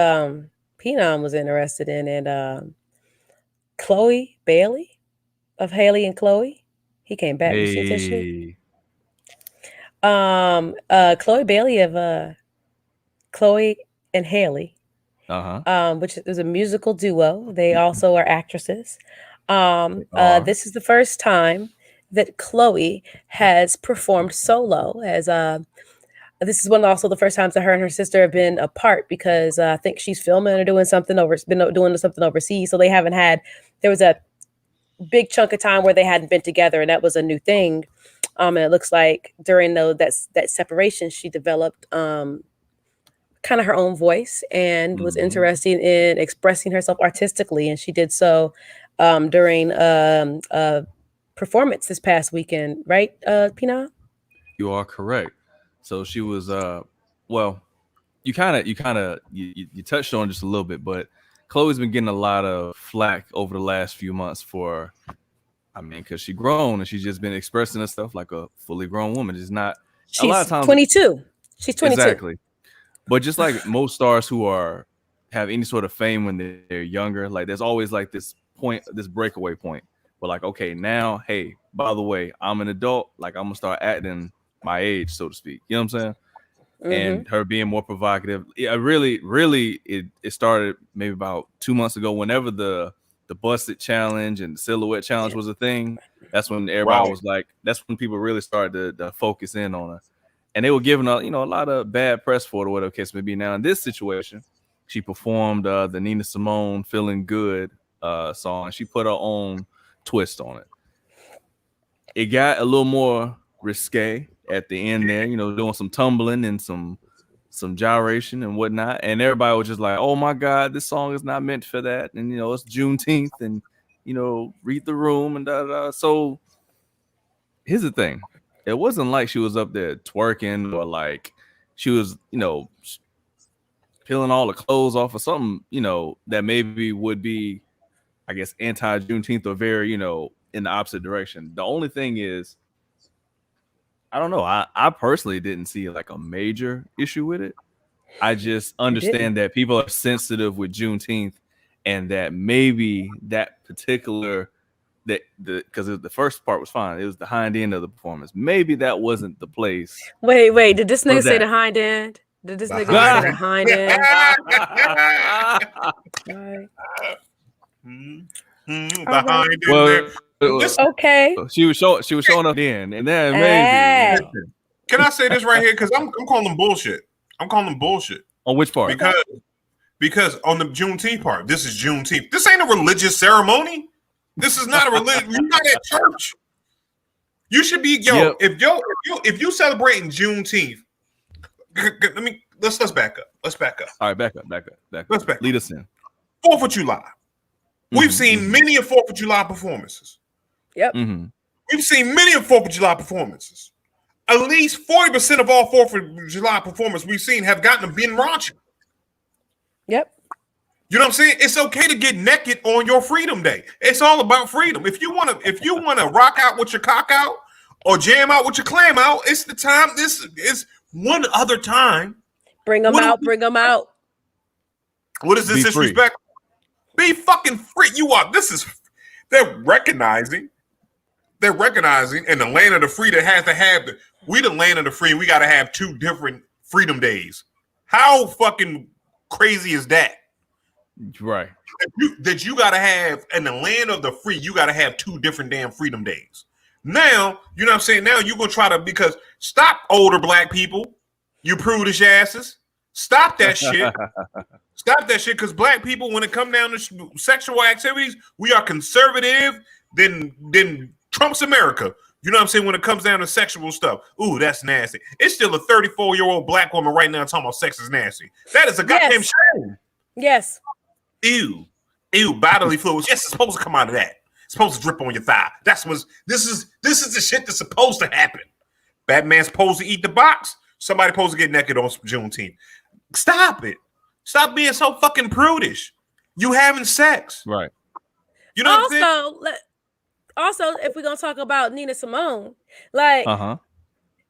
Phenom was interested in, and Chloe Bailey of Haley and Chloe. He came back. You see that shit? Chloe Bailey of Chloe and Haley, which is a musical duo. They also are actresses. This is the first time that Chloe has performed solo. As this is also the first times that her and her sister have been apart, because I think she's filming or doing something overseas. So they haven't had. There was a big chunk of time where they hadn't been together, and that was a new thing. And it looks like during that separation, she developed kind of her own voice and was interested in expressing herself artistically, and she did so during a performance this past weekend, right, Pina? You are correct. So she was well, you touched on just a little bit, but Chloe's been getting a lot of flack over the last few months for, I mean, because she's grown and she's just been expressing herself like a fully grown woman. It's not She's a lot of times 22. She's 22. Exactly. But just like most stars who have any sort of fame when they're younger, like there's always like this point, this breakaway point. But like, okay, now, hey, by the way, I'm an adult. Like I'm gonna start acting my age, so to speak. You know what I'm saying? And her being more provocative. Yeah, really, it started maybe about 2 months ago. Whenever the busted challenge and the silhouette challenge was a thing, that's when everybody was like, that's when people really started to focus in on her. And they were giving her, a lot of bad press for it, or whatever the case may be. Now in this situation, she performed the Nina Simone "Feeling Good" song. She put her own twist on it. It got a little more risque at the end there, doing some tumbling and some gyration and whatnot. And everybody was just like, oh my God, this song is not meant for that. And, it's Juneteenth and, read the room and da. So here's the thing. It wasn't like she was up there twerking or like she was, peeling all the clothes off or something, that maybe would be, I guess, anti-Juneteenth or very, in the opposite direction. The only thing is, I don't know. I personally didn't see like a major issue with it. I just understand that people are sensitive with Juneteenth, and that maybe that particular because the first part was fine. It was the hind end of the performance. Maybe that wasn't the place. Wait. Did this nigga say the hind end? Did this nigga say the hind end? Behind it. Okay. She was showing up then, and then maybe. Can I say this right here? Because I'm calling them bullshit. I'm calling them bullshit. On which part? Because on the Juneteenth part, this is Juneteenth. This ain't a religious ceremony. This is not a religion. You're not at church. You should be if you celebrating Juneteenth. Let's back up. Let's back up. All right, back up. Let's back. Lead us in. 4th of July. We've seen many of 4th of July performances. Yep. We've seen many of 4th of July performances. At least 40% of all 4th of July performances we've seen have gotten to been raunchy. Yep. You know what I'm saying? It's okay to get naked on your Freedom Day. It's all about freedom. If you wanna rock out with your cock out or jam out with your clam out, it's the time. This is one other time. Bring them out. Bring them out. What is this disrespect? Be fucking free. You are. They're recognizing in the land of the free that has to have we the land of the free. We got to have 2 different Freedom Days. How fucking crazy is that? Right. That you got to have in the land of the free. You got to have 2 different damn Freedom Days. Now, you know what I'm saying? Now you're going to try to, because stop older black people, you prudish asses. Stop that shit. Stop that shit, because black people, when it come down to sexual activities, we are conservative than Trump's America. You know what I'm saying? When it comes down to sexual stuff. Ooh, that's nasty. It's still a 34-year-old black woman right now talking about sex is nasty. That is a goddamn shame. Yes. Ew, bodily fluids. Yes, it's supposed to come out of that. It's supposed to drip on your thigh. This is the shit that's supposed to happen. Batman's supposed to eat the box. Somebody supposed to get naked on Juneteenth. Stop it. Stop being so fucking prudish. You having sex. Right. You know what I'm saying? Also, if we're gonna talk about Nina Simone, like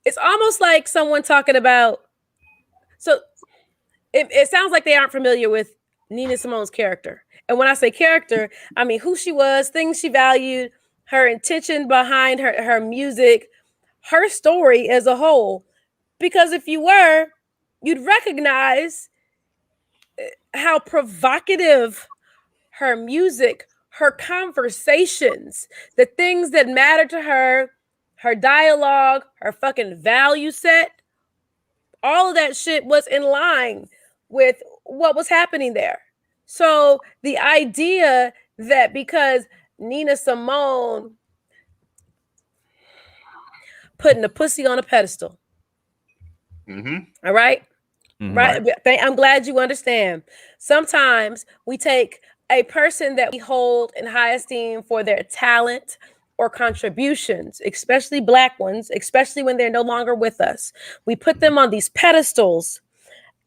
it's almost like someone talking about. So it sounds like they aren't familiar with Nina Simone's character. And when I say character, I mean who she was, things she valued, her intention behind her music, her story as a whole. Because if you were, you'd recognize how provocative her music, her conversations, the things that matter to her, her dialogue, her fucking value set, all of that shit was in line with what was happening there. So the idea that because Nina Simone putting a pussy on a pedestal, all right? Right. I'm glad you understand. Sometimes we take a person that we hold in high esteem for their talent or contributions, especially black ones, especially when they're no longer with us. We put them on these pedestals.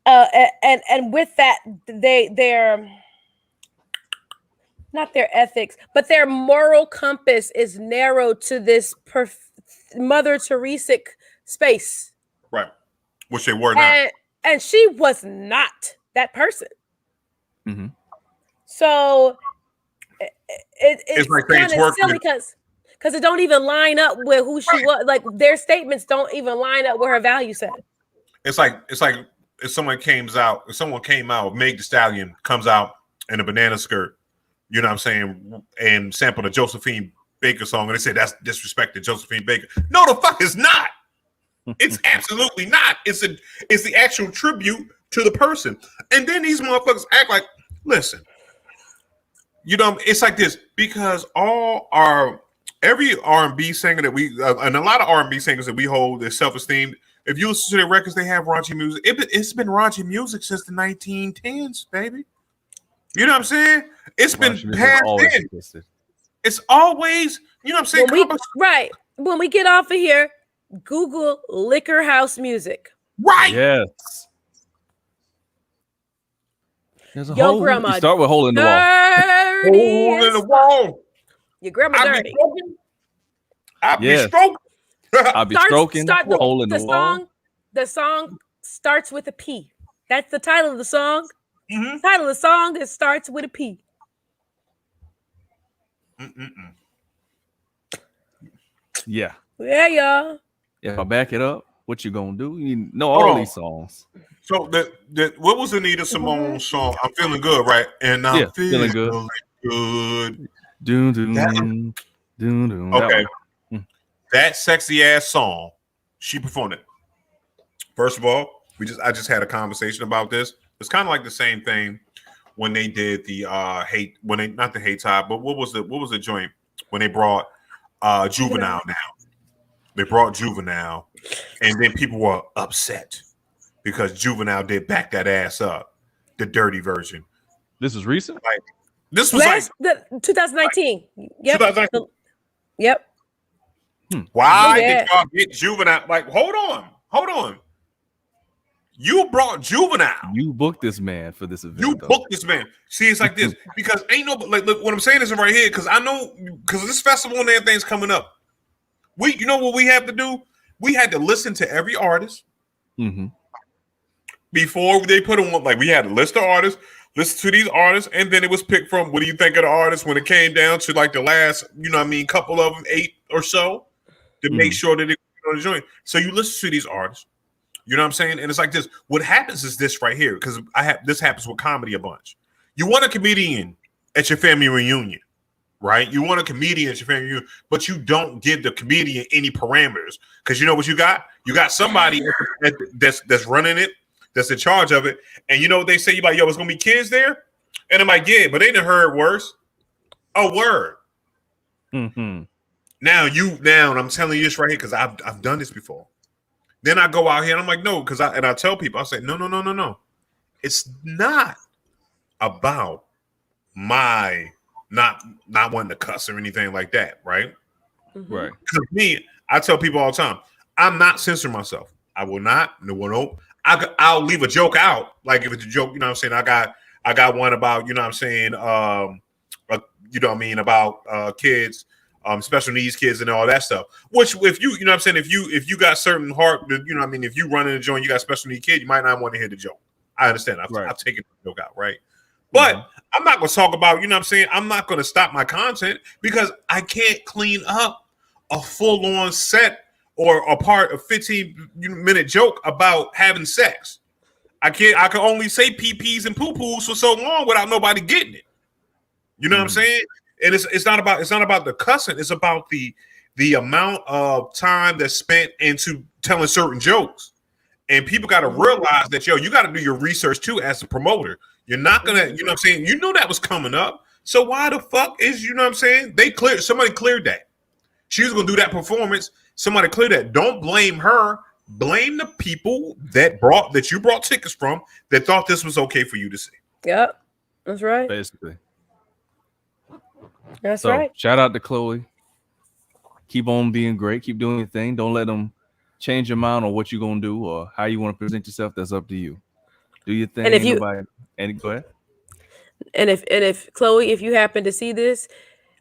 And with that, they're not their ethics, but their moral compass is narrowed to this Mother Teresa space. Right. Which they were not. And she was not that person. So it's like kind of silly because it don't even line up with who she was. Like their statements don't even line up with her value set. It's like if someone came out, Meg Thee Stallion comes out in a banana skirt, you know what I'm saying, and sampled a Josephine Baker song, and they say that's disrespecting Josephine Baker. No, the fuck is not. It's absolutely not. It's the actual tribute to the person. And then these motherfuckers act like, listen, you know, it's like this because every R&B singer that and a lot of R&B singers that we hold their self-esteem. If you listen to their records, they have raunchy music. It's been raunchy music since the 1910s, baby. You know what I'm saying? It's been past then. It's always, you know what I'm saying? When we get off of here, Google Liquor House music. Right. Yes. There's a Your grandma. You start with hole in the wall. Hole in the wall. Your grandma dirty. I'll be stroking. I'll be stroking. Hole in the wall. The song starts with a P. That's the title of the song. The title of the song is starts with a P. Yeah. Yeah, y'all. If I back it up, what you gonna do? You know all these songs. So what was the Nina Simone song? I'm feeling good, right? And I'm feeling good. Okay. That sexy ass song, she performed it. First of all, I just had a conversation about this. It's kind of like the same thing when they did the not the hate time, but what was the joint when they brought Juvenile now? They brought Juvenile, and then people were upset because Juvenile did back that ass up, the dirty version. This is recent? Like this was 2019. Yep. 2019. Yep. Why did y'all get Juvenile? Like, hold on. You brought Juvenile. You booked this man for this event. You booked this man. See, it's like this because ain't no like. Look, what I'm saying is right here because I know because this festival and everything's coming up. You know what we have to do? We had to listen to every artist before they put them on. Like we had a list of artists, listen to these artists, and then it was picked from what do you think of the artists when it came down to like the last, couple of them, 8 or so, to make sure that they on the joint. So you listen to these artists. You know what I'm saying? And it's like this. What happens is this right here, because this happens with comedy a bunch. You want a comedian at your family reunion, right? You want a comedian at your family reunion, but you don't give the comedian any parameters. Because you know what you got? You got somebody that's running it, that's in charge of it. And you know what they say? You're like, yo, it's going to be kids there? And I'm like, yeah, but they done heard worse. A word. Now, and I'm telling you this right here because I've done this before. Then I go out here and I'm like, no, because I tell people, I say, no. It's not about my not wanting to cuss or anything like that, right? Right. Because me, I tell people all the time, I'm not censoring myself. I will not. No. I'll leave a joke out. Like if it's a joke, you know what I'm saying? I got one about, you know what I'm saying, about kids. Special needs kids and all that stuff. Which, if you know what I'm saying, if you got certain heart, you know what I mean, if you run in a joint, you got a special need kid, you might not want to hear the joke. I understand. I've taken the joke out, right? But I'm not going to talk about, you know what I'm saying, I'm not going to stop my content because I can't clean up a full-on set or a part of 15-minute joke about having sex. I can only say pee-pees and poo-poos for so long without nobody getting it. You know what I'm saying? And it's not about the cussing. It's about the amount of time that's spent into telling certain jokes. And people got to realize that, you got to do your research too as a promoter. You're not going to, you know what I'm saying? You know that was coming up. So why the fuck is, you know what I'm saying? Somebody cleared that. She was going to do that performance. Somebody cleared that. Don't blame her. Blame the people that you brought tickets from that thought this was okay for you to see. Yep. That's right. Basically. That's right. Shout out to Chloe. Keep on being great. Keep doing your thing. Don't let them change your mind on what you're gonna do or how you want to present yourself. That's up to you. Do your thing. And if you go ahead. And if Chloe, if you happen to see this,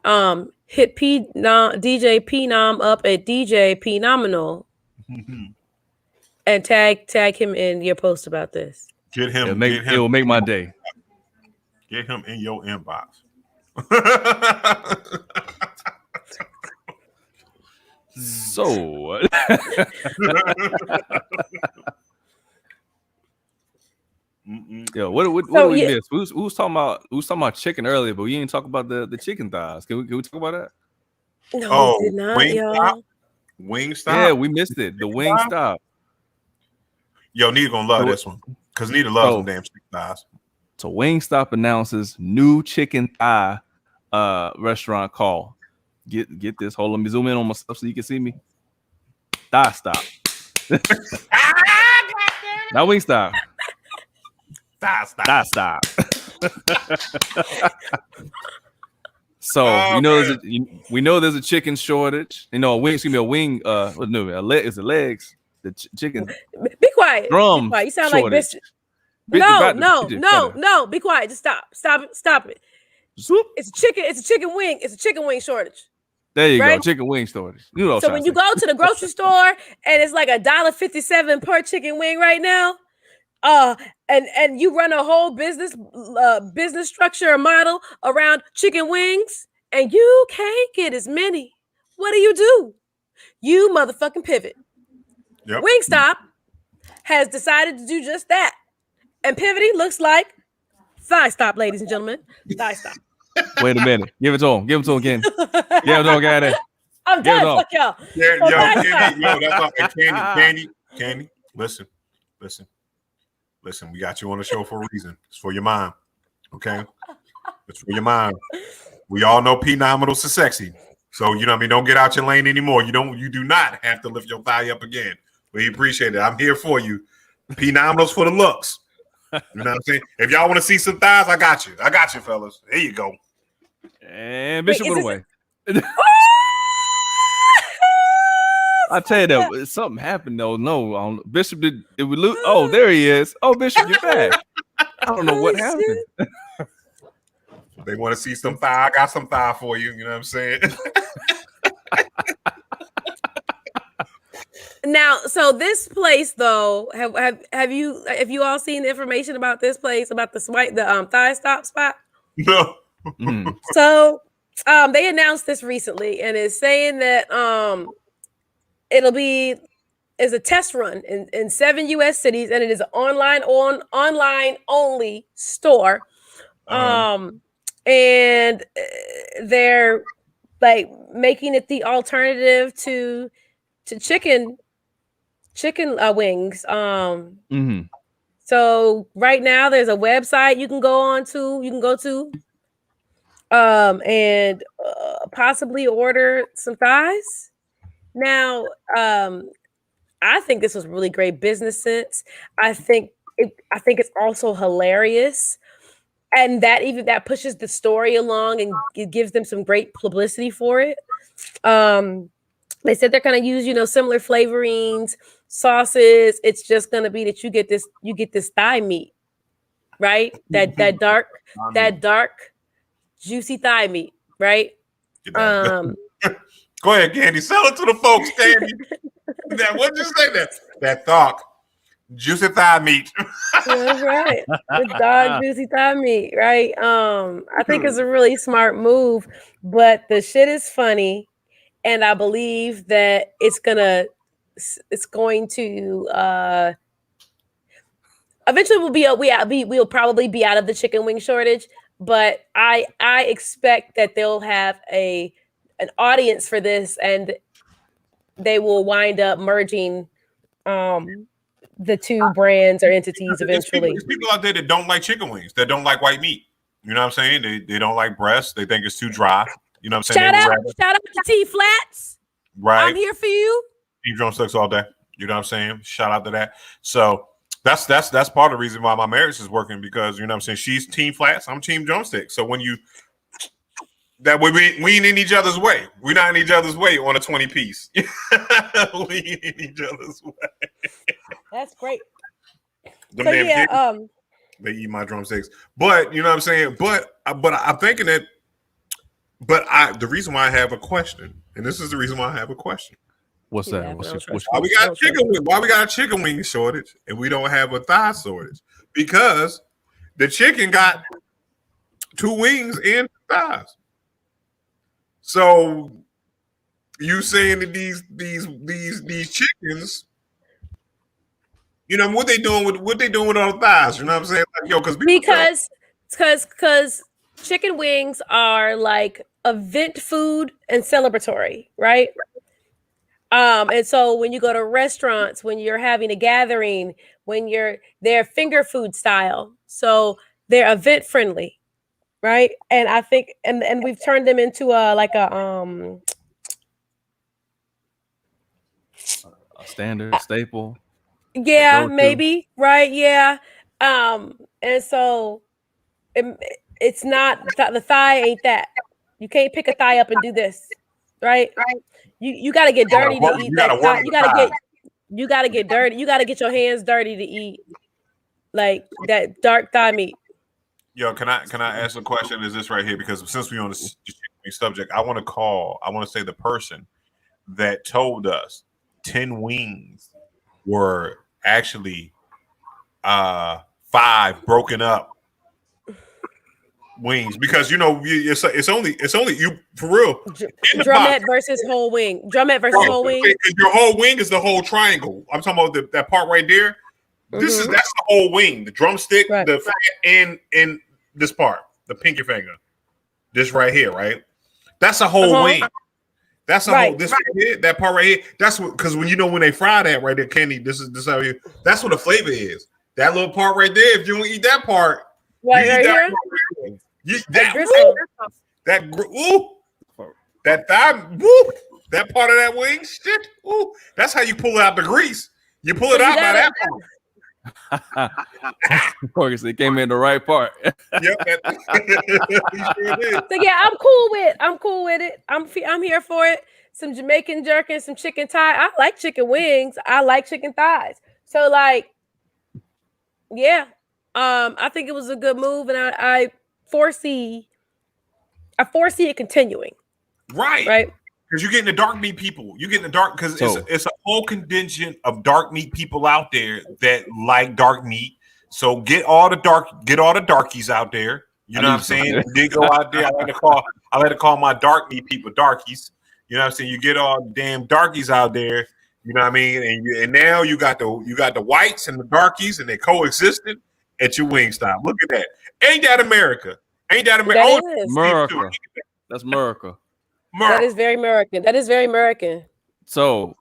hit DJ Phenom up at DJ Phenomenal and tag him in your post about this. Get him. It will make my day. Get him in your inbox. So yo, what we missed? We was talking about chicken earlier, but we didn't talk about the chicken thighs. Can we talk about that? No, we did not, y'all. Wingstop? Yeah, we missed it. The Wingstop. Yo, Nita gonna love this one because Nita loves them damn chicken thighs. So Wingstop announces new chicken thigh restaurant called. Get this. Hold on, let me zoom in on myself so you can see me. Thigh Stop. Not Wingstop. Thigh Stop. So we know there's a chicken shortage. You know, a wing. Excuse me, a wing. It's the legs. The chicken. Be quiet. Drum. Be quiet. You sound shortage. like No. Be quiet. Just stop it. Zoop. It's a chicken wing. It's a chicken wing shortage. There you go. Chicken wing shortage. So when you go to the grocery store and it's like $1.57 per chicken wing right now, and you run a whole business structure or model around chicken wings, and you can't get as many, what do? You motherfucking pivot. Yep. Wingstop has decided to do just that, and pivoting looks like Thigh Stop, ladies and gentlemen. Thigh Stop. Wait a minute. Give it to him. Give it to him again. Give it to him, guy. I'm done. Fuck y'all. Candy. Listen. We got you on the show for a reason. It's for your mind. Okay? It's for your mind. We all know Phenomenals is sexy. So, you know what I mean? Don't get out your lane anymore. You do not have to lift your thigh up again. We appreciate it. I'm here for you. Phenomenals for the looks. You know what I'm saying? If y'all want to see some thighs, I got you, fellas. There you go. And Bishop went away. I tell you that something happened though. No, Bishop did we lose? Oh, there he is. Oh, Bishop, you're back. I don't know what happened. They want to see some thigh. I got some thigh for you. You know what I'm saying? Now, so this place though, have you all seen the information about this place, about the thigh stop spot? No. So they announced this recently, and it's saying that it'll be is a test run in 7 U.S. cities, and it is an online only store. And they're like making it the alternative to chicken wings. So right now there's a website you can go to and possibly order some thighs. Now, I think this was really great business sense. I think it's also hilarious. And that pushes the story along, and it gives them some great publicity for it. They said they're going to use, similar flavorings, sauces. It's just going to be that you get this thigh meat, right? That dark, juicy thigh meat, right? Go ahead, Candy. Sell it to the folks, Candy. What'd you say? That thought. Juicy thigh meat. That's right. The dark, juicy thigh meat, right? I think it's a really smart move, but the shit is funny, and I believe that it's going to eventually we'll probably be out of the chicken wing shortage, but I expect that they'll have an audience for this, and they will wind up merging the two brands or entities eventually. There's people out there that don't like chicken wings, that don't like white meat. You know what I'm saying? They don't like breasts. They think it's too dry. You know what I'm saying? Shout out to T Flats. Right. I'm here for you. Eat drumsticks all day. You know what I'm saying? Shout out to that. So that's part of the reason why my marriage is working, because you know what I'm saying, she's team flats, I'm team drumsticks. So when you that we ain't in each other's way. We're not in each other's way on a 20 piece. We ain't in each other's way. That's great. They eat my drumsticks. But you know what I'm saying? But I'm thinking that the reason why I have a question, and this is the reason why I have a question. What's that? Why we got a chicken wing shortage and we don't have a thigh shortage? Because the chicken got 2 wings and thighs. So you saying that these chickens, you know what they doing with all the thighs? You know what I'm saying? Like, yo, because chicken wings are like event food and celebratory, right? And so when you go to restaurants, when you're having a gathering, they're finger food style, so they're event friendly, right? And I think, and we've turned them into a standard staple. Yeah, maybe, right? Yeah. And so it's not the thigh ain't that. You can't pick a thigh up and do this, right? You got to get dirty to eat that thigh. You got to get dirty. You got to get your hands dirty to eat like that dark thigh meat. Yo, can I ask a question? Is this right here? Because since we're on the subject, I want to say the person that told us 10 wings were actually 5 broken up wings, because you know it's only you for real. Drumette versus whole wing. Drumette versus whole wing. Your whole wing is the whole triangle. I'm talking about that part right there. That's the whole wing. The drumstick, right. The fat, and this part, the pinky finger. This right here, right? That's a whole wing. That's a whole. This right here, that part right here. That's what, because when they fry that right there, Candy. This out here. That's what the flavor is. That little part right there. If you don't eat that part, right here. That thigh, woo, that part of that wing, shit, woo, that's how you pull out the grease. You pull it out by that part. Corgus, it came in the right part. Yep. So yeah, I'm cool with it. I'm here for it. some Jamaican jerk and some chicken thigh. I like chicken wings. I like chicken thighs. So like, yeah, I think it was a good move, and I foresee it continuing. Right. Because you're getting the dark meat people. You're getting the dark because it's a whole contingent of dark meat people out there that like dark meat. So get all the darkies out there. You know what I'm saying? They go out there. I like to call my dark meat people darkies. You know what I'm saying? You get all the damn darkies out there. You know what I mean? And now you got the whites and the darkies, and they coexisting at your Wingstop. Look at that. Ain't that America? Ain't that America? That is. America. That's America. That is very American. That is very American. So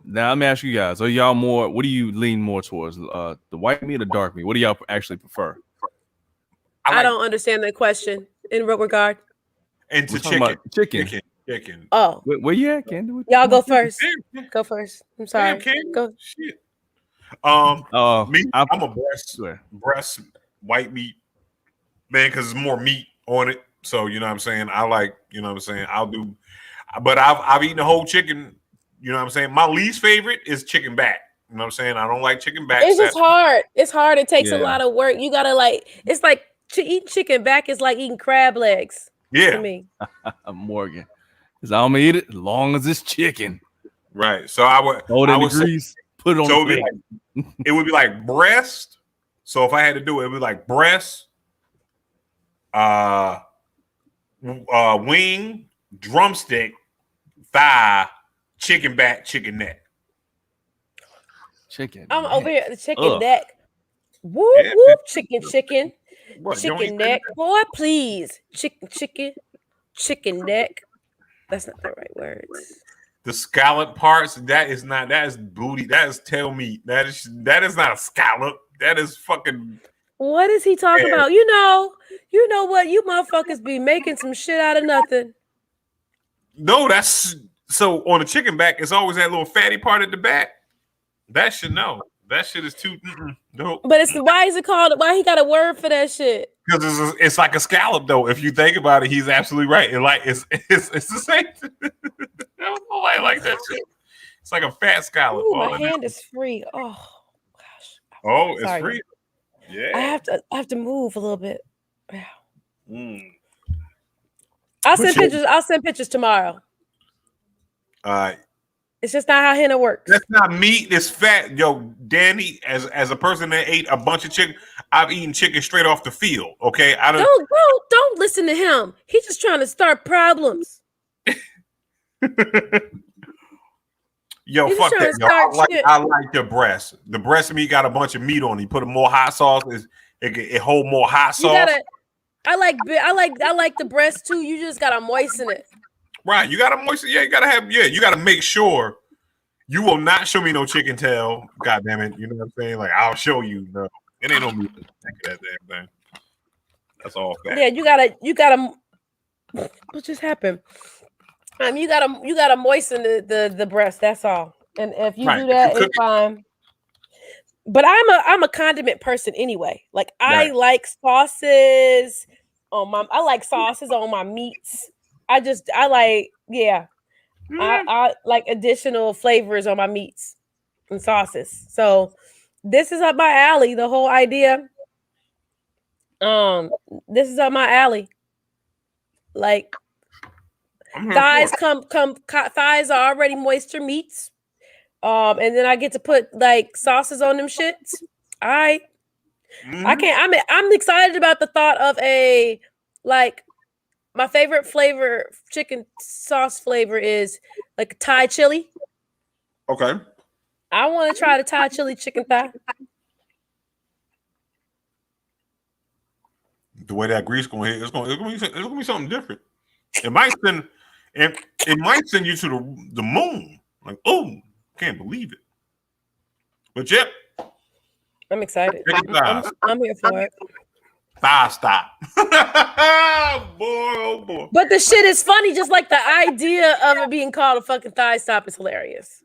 now let me ask you guys: are y'all more? What do you lean more towards? The white meat or dark meat? What do y'all actually prefer? I don't understand that question in real regard. And to chicken. Oh, where you at, Candy? Y'all go first. Go first. I'm sorry. Go. Shit. I'm a breast white meat man because it's more meat on it. So you know what I'm saying. I like, you know what I'm saying. I'll do, but I've eaten the whole chicken. You know what I'm saying. My least favorite is chicken back. You know what I'm saying. I don't like chicken back. It's just hard. It's hard. It takes a lot of work. You gotta like. It's like eating chicken back is like eating crab legs. Yeah. To me. Morgan, because I'm gonna eat it as long as it's chicken. Right. So I would. Grease. Put it on. So it would be like breast. So if I had to do it, it would be like breast. Wing, drumstick, thigh, chicken back, chicken neck. I'm over here. The chicken neck. Whoop whoop. Chicken. What, chicken neck. Boy, please. Chicken neck. That's not the right words. The scallop parts. That is booty. That is tail meat. That is not a scallop. That is fucking. What is he talking about? You know what? You motherfuckers be making some shit out of nothing. No, that's so on the chicken back, it's always that little fatty part at the back. That should know. That shit is too no. But why is it called? Why he got a word for that shit? Because it's like a scallop though. If you think about it, he's absolutely right. It's the same. Nobody like that shit. It's like a fat scallop. Ooh, my hand is free. Oh gosh. Oh, it's free. Yeah. I have to move a little bit. I'll send pictures tomorrow. All right. It's just not how henna works. That's not meat. It's fat. Yo, Danny, as a person that ate a bunch of chicken, I've eaten chicken straight off the field. Okay, don't listen to him. He's just trying to start problems. Yo, fuck that. Yo, I like the breast. The breast meat got a bunch of meat on it. You put more hot sauce. It hold more hot sauce. I like the breast too. You just gotta moisten it. Right, you gotta moisten. Yeah, you gotta make sure you will not show me no chicken tail. God damn it, you know what I'm saying? Like I'll show you. No, it ain't no meat. That damn thing. That's all fat. Yeah, you gotta. What just happened? You gotta moisten the breast. That's all. And if you do that, it's fine. But I'm a condiment person anyway. Like I like sauces on my meats. I like additional flavors on my meats and sauces. So this is up my alley. The whole idea. This is up my alley. Like thighs thighs are already moisture meats. And then I get to put like sauces on them shits. All right. I'm excited about the thought of my favorite flavor, chicken sauce flavor is like Thai chili. Okay. I want to try the Thai chili chicken thigh. The way that grease going to hit, it's going to be something different. It might send you to the moon. Like, oh, can't believe it. But yep. I'm excited. I'm here for it. Thigh stop. Boy. But the shit is funny, just like the idea of it being called a fucking thigh stop is hilarious.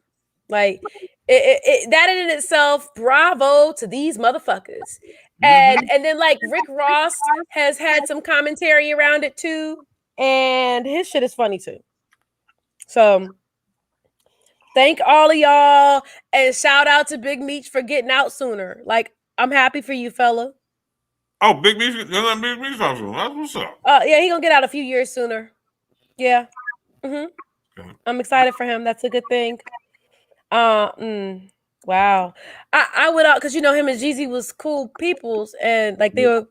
Like that in itself, bravo to these motherfuckers. And then like Rick Ross has had some commentary around it too, and his shit is funny too. So thank all of y'all, and shout out to Big Meech for getting out sooner. Like, I'm happy for you, fella. Oh, Big Meech, Big Meech, that's what's up. Yeah, he gonna get out a few years sooner. Yeah. Okay. I'm excited for him. That's a good thing. Wow. I would, because him and Jeezy was cool peoples, and like they were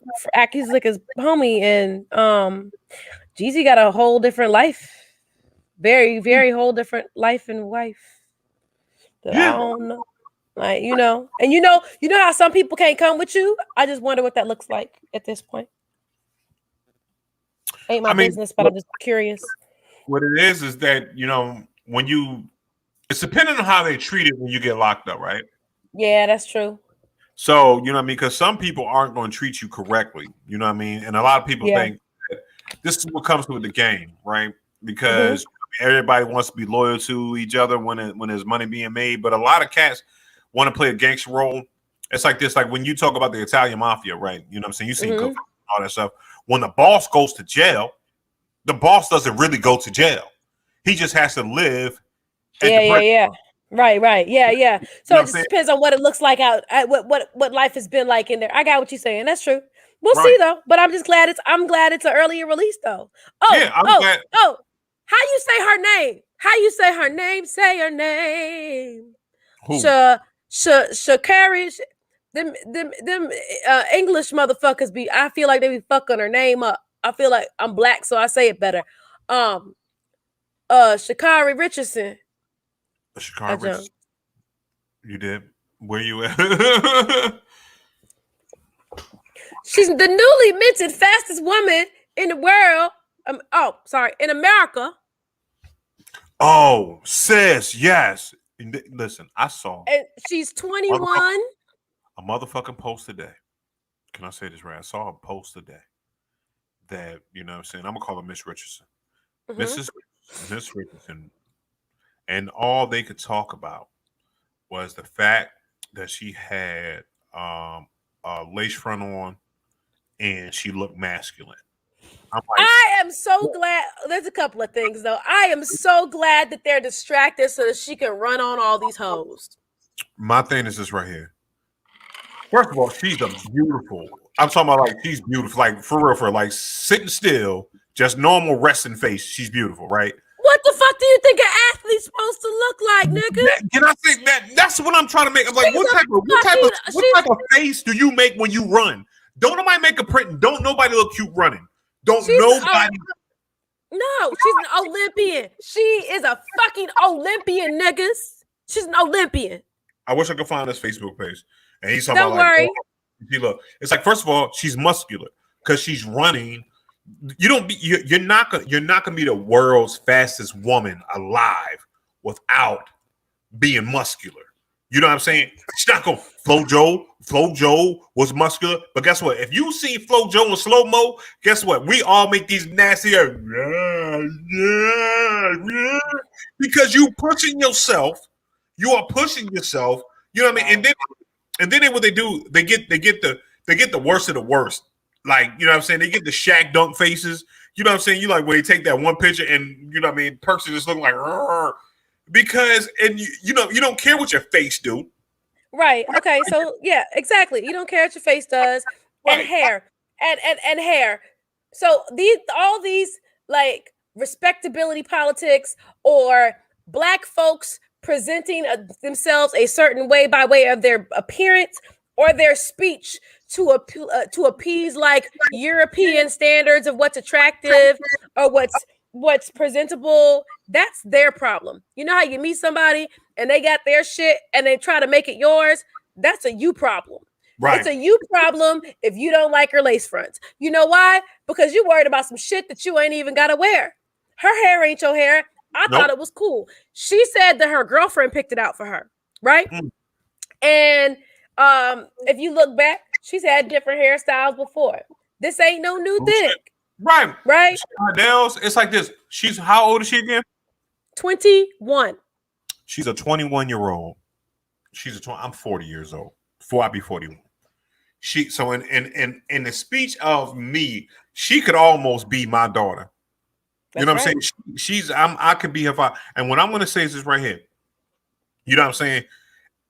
he's like his homie, and Jeezy got a whole different life. Very, very whole different life and wife. That I don't know. Like, and you know how some people can't come with you? I just wonder what that looks like at this point. Ain't my business, but I'm just curious. What it is that, when it's depending on how they treat it when you get locked up, right? Yeah, that's true. So, you know what I mean? Because some people aren't going to treat you correctly, you know what I mean? And a lot of people think that this is what comes with the game, right? Because everybody wants to be loyal to each other when there's money being made. But a lot of cats want to play a gangster role. It's like this, like when you talk about the Italian mafia, right? You know what I'm saying? You see all that stuff. When the boss goes to jail, the boss doesn't really go to jail. He just has to live. Yeah. Right. Yeah. So it just depends on what it looks like out, what life has been like in there. I got what you're saying. That's true. We'll see though. But I'm just glad I'm glad it's an earlier release though. Glad. How you say her name? How you say her name? Say her name. Shakari. Them English motherfuckers I feel like they be fucking her name up. I feel like I'm black, so I say it better. Shakari Richardson. Shakari Richardson. You did? Where you at? She's the newly minted fastest woman in the world. In America. Oh, sis, yes. Listen, I saw. And she's 21. A motherfucking post today. Can I say this right? I saw a post today that, you know what I'm saying? I'm going to call her Miss Richardson. Miss Richardson. And all they could talk about was the fact that she had a lace front on and she looked masculine. I'm like, I am so glad. There's a couple of things though. I am so glad that they're distracted so that she can run on all these hoes. My thing is this right here. First of all, she's a beautiful. I'm talking about like she's beautiful, like for real, like sitting still, just normal resting face. She's beautiful, right? What the fuck do you think an athlete's supposed to look like, nigga? Can I say that? That's what I'm trying to make. I'm like, what type of face do you make when you run? Don't nobody make a print. Don't nobody look cute running. Don't nobody. No, she's an Olympian. She is a fucking Olympian, niggas. She's an Olympian. I wish I could find this Facebook page. And he's talking Don't about worry. Like, look, it's like first of all, she's muscular because she's running. You're not gonna be the world's fastest woman alive without being muscular. You know what I'm saying? She's not gonna FloJo was muscular, but guess what? If you see FloJo in slow mo, guess what? We all make these nasty because you pushing yourself. You are pushing yourself. You know what I mean? And then what they do, they get the worst of the worst. Like, you know what I'm saying? They get the Shaq dunk faces. You know what I'm saying? You like when they take that one picture and, you know what I mean, Perks are just looking like, because, and you don't care what your face do. Right. Okay. So yeah, exactly. You don't care what your face does. Right. And hair. And hair. So all these like respectability politics or black folks presenting themselves a certain way by way of their appearance or their speech to appease like European standards of what's attractive or what's presentable. That's their problem. You know how you meet somebody and they got their shit and they try to make it yours? That's a you problem. Right. It's a you problem if you don't like her lace fronts. You know why? Because you worried about some shit that you ain't even got to wear. Her hair ain't your hair. I thought it was cool. She said that her girlfriend picked it out for her, right? And if you look back, she's had different hairstyles before. This ain't no new thing. Right. Right. It's like this. How old is she again? 21. She's a 21-year-old. I'm 40 years old. Before I be 41. So in the speech of me, she could almost be my daughter. You know what I'm saying? I could be her father. And what I'm going to say is this right here. You know what I'm saying?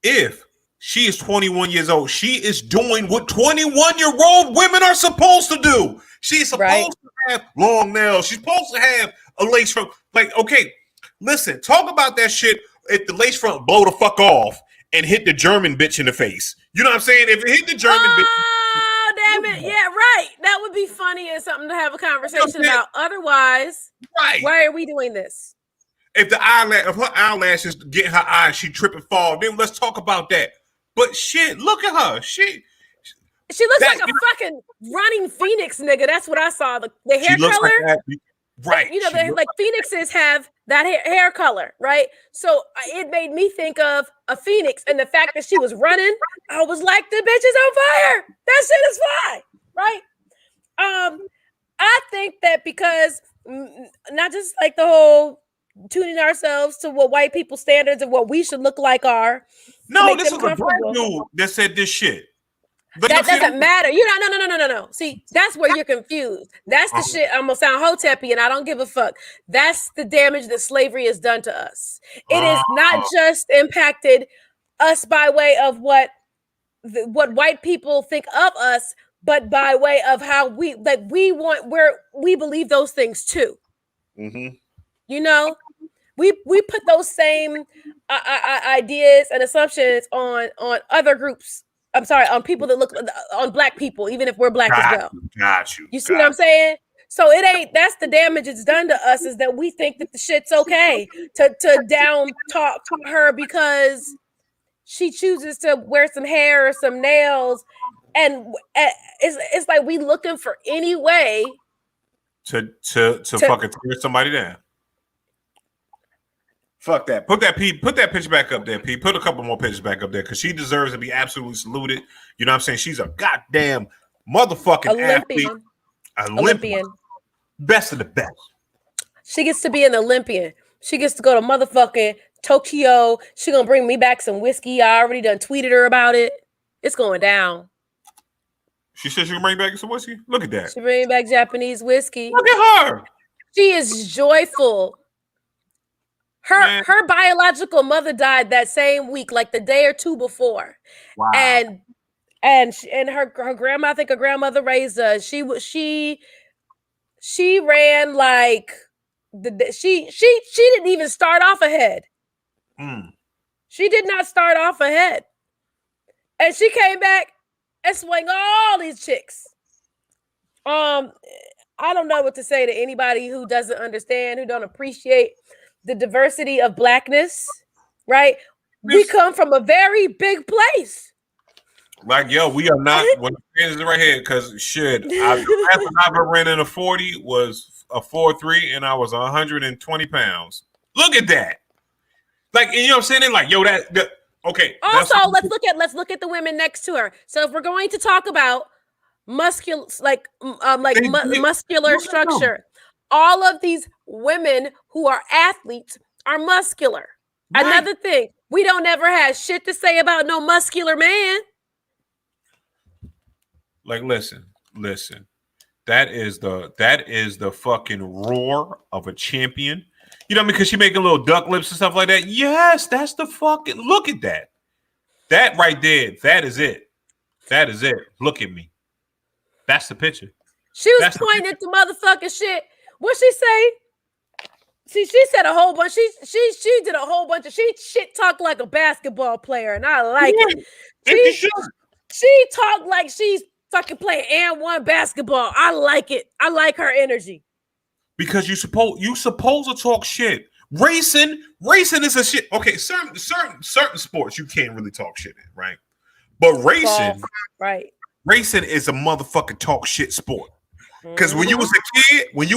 If she is 21 years old, she is doing what 21-year-old women are supposed to do. She's supposed to have long nails. She's supposed to have a lace front. Like, okay, listen, talk about that shit. If the lace front blow the fuck off and hit the German bitch in the face. You know what I'm saying? If it hit the German bitch. Oh, damn it. Yeah, right. That would be funny and something to have a conversation about. Otherwise, why are we doing this? If her eyelashes get in her eyes, she trip and fall, then let's talk about that. But shit, look at her. She looks like a fucking running phoenix, nigga. That's what I saw. The hair color. Like right. You know, like phoenixes have that hair color, right? So it made me think of a phoenix, and the fact that she was running, I was like, the bitch is on fire. That shit is fine, right? I think that because not just like the whole tuning ourselves to what white people's standards and what we should look like are. No, this is a black dude that said this shit. That doesn't matter. No. See, that's where you're confused. That's the shit. I'm gonna sound hoteppy, and I don't give a fuck. That's the damage that slavery has done to us. It has not just impacted us by way of what white people think of us, but by way of how we believe those things too. Mm-hmm. You know, we put those same ideas and assumptions on other groups. I'm sorry, on people that look on black people, even if we're black as well. Got you. You see what I'm saying? So it ain't. That's the damage it's done to us, is that we think that the shit's okay to down talk her because she chooses to wear some hair or some nails, and it's like we looking for any way to fucking tear somebody down. Fuck that. Put that picture back up there, P. Put a couple more pictures back up there because she deserves to be absolutely saluted. You know what I'm saying? She's a goddamn motherfucking Olympian. athlete. Olympian. Best of the best. She gets to be an Olympian. She gets to go to motherfucking Tokyo. She gonna bring me back some whiskey. I already done tweeted her about it. It's going down. She said she can bring back some whiskey? Look at that. She bring back Japanese whiskey. Look at her. She is joyful. Her biological mother died that same week, like the day or two before. Wow. And her grandma, I think her grandmother raised her. She ran like she didn't even start off ahead. She did not start off ahead. And she came back and swung all these chicks. I don't know what to say to anybody who doesn't understand, who don't appreciate the diversity of blackness, right? We come from a very big place. Like, yo, we are not when the right here because shit. The last time I ever ran in a 40 was a 4.3, and I was 120 pounds. Look at that. Like, you know what I'm saying? They're like, yo, that okay. Also, let's look at the women next to her. So if we're going to talk about muscular structure, all of these women who are athletes are muscular. Right. Another thing, we don't ever have shit to say about no muscular man. Like, listen. That is the fucking roar of a champion. You know what I mean? Because she making little duck lips and stuff like that. Yes, that's the fucking look at that. That right there, that is it. That is it. Look at me. That's the picture. She was pointing at the motherfucking shit. What she say? See, she said a whole bunch. She did a whole bunch of shit talked like a basketball player, and I like it. She talked like she's fucking playing and1 basketball. I like it. I like her energy. Because you supposed to talk shit. Racing is a shit. Okay, certain sports you can't really talk shit in, right? But racing, right? Racing is a motherfucking talk shit sport. Because when you was a kid, when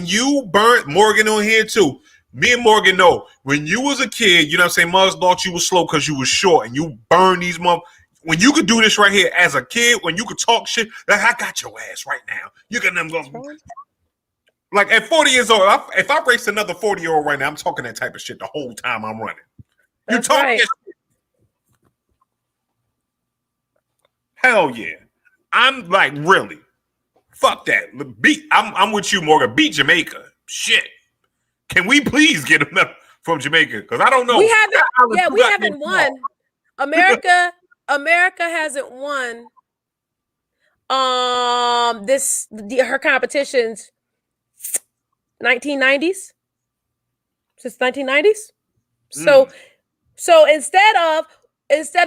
you burnt Morgan on here too, me and Morgan know when you was a kid, you know what I'm saying, mothers thought you was slow because you was short and you burn these when you could do this right here as a kid, when you could talk shit, like I got your ass right now. You can them go. Like at 40 years old, if I race another 40-year-old right now, I'm talking that type of shit the whole time I'm running. You talk that shit. Hell yeah. I'm like, really? Fuck that. I'm with you, Morgan. Beat Jamaica. Shit. Can we please get him from Jamaica? Because I don't know. We haven't won. America hasn't won. Her competitions 1990s since 1990s. So instead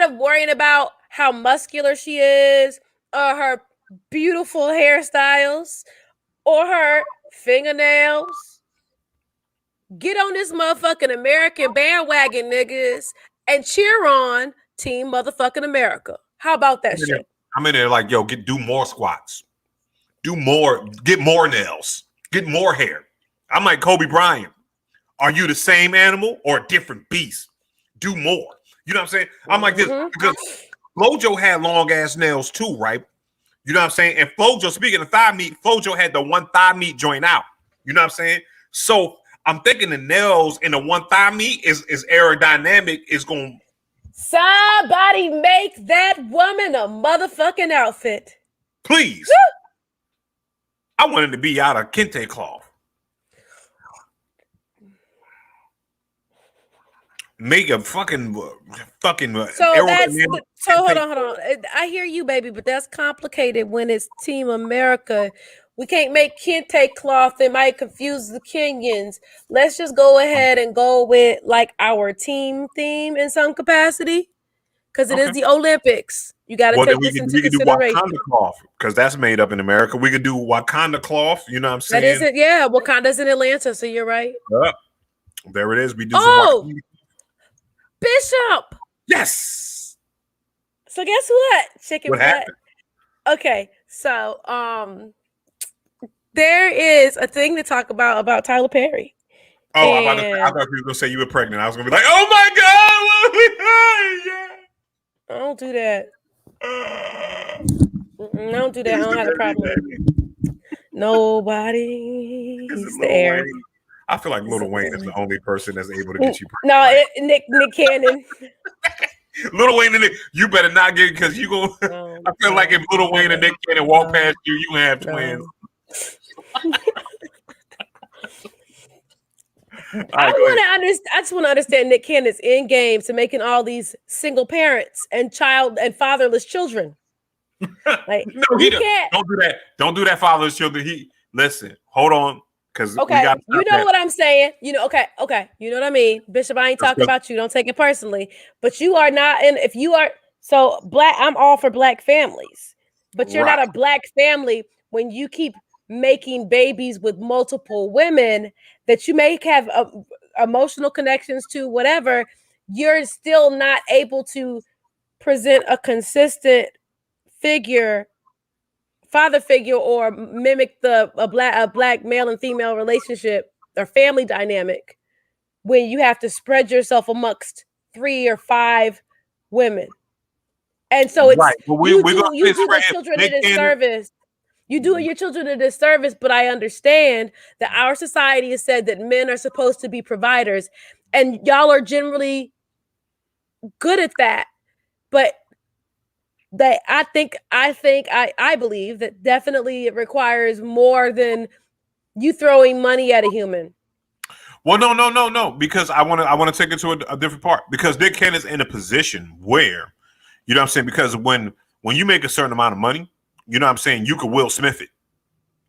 of worrying about how muscular she is, or her beautiful hairstyles, or her fingernails, get on this motherfucking American bandwagon, niggas, and cheer on Team Motherfucking America. How about that shit? I'm in there like, yo, do more squats. Do more, get more nails. Get more hair. I'm like Kobe Bryant. Are you the same animal or a different beast? Do more. You know what I'm saying? I'm like this because Flojo had long ass nails too, right? You know what I'm saying? And Flojo, speaking of thigh meat, Flojo had the one thigh meat joint out. You know what I'm saying? So I'm thinking the nails in the one thigh meat is aerodynamic, is going. Somebody make that woman a motherfucking outfit. Please. I wanted to be out of kente cloth. Make a fucking. So hold on. I hear you, baby, but that's complicated when it's Team America. We can't make kente cloth. It might confuse the Kenyans. Let's just go ahead and go with like our team theme in some capacity, because it is the Olympics. You got to take this into consideration. We could do Wakanda cloth because that's made up in America. We could do Wakanda cloth. You know what I'm saying? That isn't. Yeah, Wakanda's in Atlanta, so you're right. There it is. We do some Bishop. Yes. So guess what? Chicken what butt. Happened? Okay, so there is a thing to talk about Tyler Perry. Oh, I thought you were gonna say you were pregnant. I was gonna be like, oh my God. Don't do that. Don't do that. I don't have a problem. Nobody's there. I feel like Lil Wayne is the only person that's able to get you pregnant. No, Nick Cannon. Lil Wayne and Nick, you better not get, because you go. I feel like if Lil Wayne and Nick Cannon walk past you, you gonna have twins. I just want to understand Nick Cannon's end game to making all these single parents and fatherless children. Like, no, he can't. Don't do that. Don't do that, fatherless children. Listen. Hold on. Okay, you know what I'm saying. You know, okay. You know what I mean, Bishop. I ain't talking about you. Don't take it personally. But you are not in. If you are black, I'm all for black families. But you're not a black family when you keep making babies with multiple women that you may have emotional connections to. Whatever, you're still not able to present a consistent father figure, or mimic a black male and female relationship or family dynamic when you have to spread yourself amongst 3 or 5 women. And so it's you do the children a disservice. You do your children a disservice, but I understand that our society has said that men are supposed to be providers, and y'all are generally good at that. But I believe that definitely it requires more than you throwing money at a human. Well, no, because I want to take it to a different part, because Nick Cannon's in a position where, you know what I'm saying, because when you make a certain amount of money, you know what I'm saying, you could Will Smith it.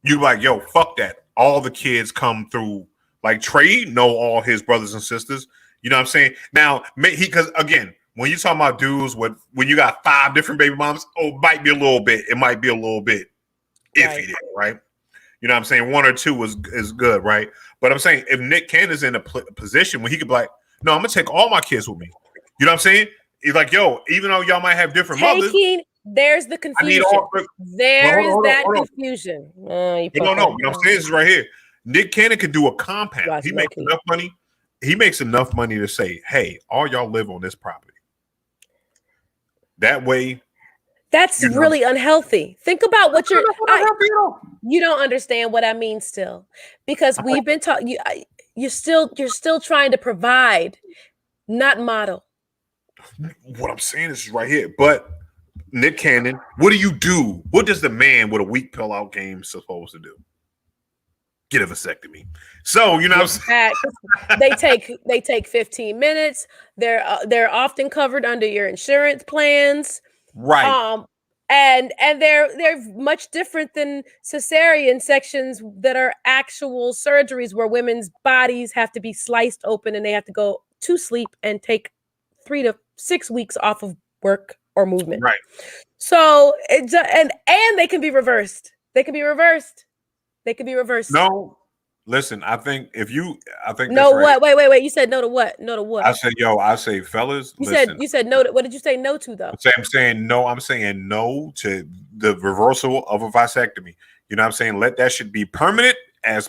You like, yo, fuck that. All the kids come through, like Trey know all his brothers and sisters. You know what I'm saying? Now, because again, when you're talking about dudes when you got 5 different baby moms, it might be a little bit iffy there, right? You know what I'm saying? 1 or 2 is good, right? But I'm saying if Nick Cannon's in a position where he could be like, no, I'm going to take all my kids with me. You know what I'm saying? He's like, yo, even though y'all might have different mothers. There's the confusion. Confusion. No. What I'm saying is right here. Nick Cannon could do a compound. He makes enough money. He makes enough money to say, hey, all y'all live on this property. That way, that's really unhealthy. Think about what you don't understand what I mean still, because we've been talking. You're still trying to provide, not model. What I'm saying is right here, but Nick Cannon, what do you do? What does the man with a weak pull-out game supposed to do? Get a vasectomy. So you know what I'm saying? They take 15 minutes. They're often covered under your insurance plans. Right. And they're much different than cesarean sections that are actual surgeries where women's bodies have to be sliced open and they have to go to sleep and take 3 to 6 weeks off of work or movement. Right. So and they can be reversed. They can be reversed. No, listen. I think no. Right. Wait. You said no to what? No to what? I say, fellas. You said no. What did you say no to though? I'm saying no. I'm saying no to the reversal of a vasectomy. You know what I'm saying? Let that shit be permanent as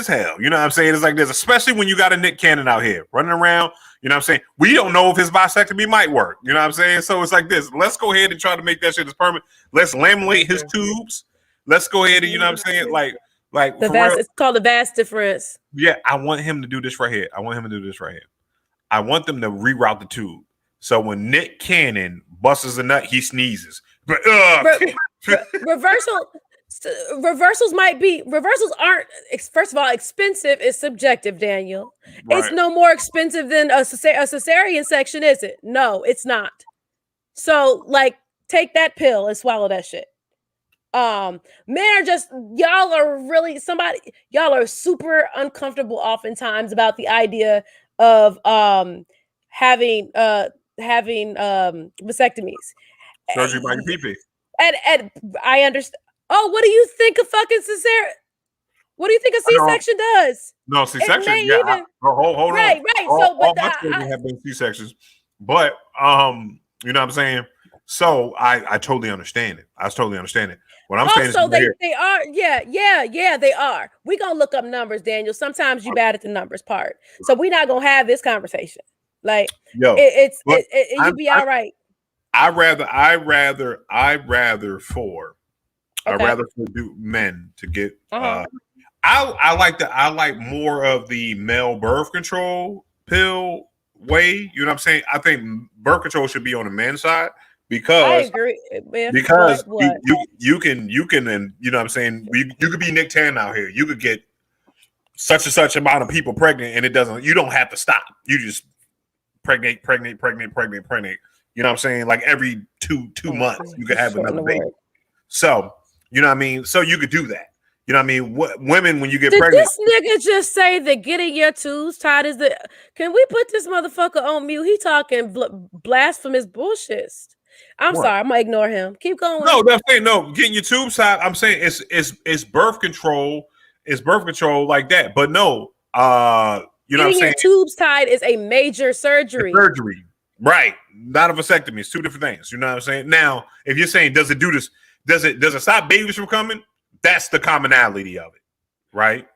hell. You know what I'm saying? It's like this, especially when you got a Nick Cannon out here running around. You know what I'm saying? We don't know if his vasectomy might work. You know what I'm saying? So it's like this. Let's go ahead and try to make that shit as permanent. Let's laminate his tubes. Let's go ahead and, you know what I'm saying? Like it's called the vas difference. Yeah, I want him to do this right here. I want them to reroute the tube. So when Nick Cannon busts a nut, he sneezes. But reversals aren't, first of all, expensive is subjective, Daniel. Right. It's no more expensive than a cesarean section, is it? No, it's not. So like, take that pill and swallow that shit. Men are just, y'all are super uncomfortable oftentimes about the idea of having vasectomies. Surgery by your pee-pee. And I understand. Oh, what do you think a fucking cesarean? What do you think a C-section does? No, C-section. Yeah. Hold on. Right. All my children have been C-sections, but you know what I'm saying. So I totally understand it. What I'm saying is they are. Yeah, they are. We're gonna look up numbers, Daniel. Sometimes you bad at the numbers part, so we're not gonna have this conversation. Like, you'd be all right. I rather for men to get. I like more of the male birth control pill way. You know what I'm saying? I think birth control should be on the men's side because I agree. Because you can and you know what I'm saying, you could be Nick Tan out here. You could get such and such amount of people pregnant, and you don't have to stop. You just pregnant. You know what I'm saying? Like every two months, you could have another baby. So, you know what I mean? So you could do that. You know what I mean? Women, when you get pregnant. Did this nigga just say that getting your tubes tied is the... Can we put this motherfucker on mute? He talking blasphemous bullshit. I'm sorry. I'm going to ignore him. Keep going. No, that's saying no. Getting your tubes tied, I'm saying it's birth control. It's birth control like that. But no, you know what I'm saying? Your tubes tied is a major surgery. Surgery. Right. Not a vasectomy. It's two different things. You know what I'm saying? Now, if you're saying, does it do this? Does it stop babies from coming? That's the commonality of it. Right?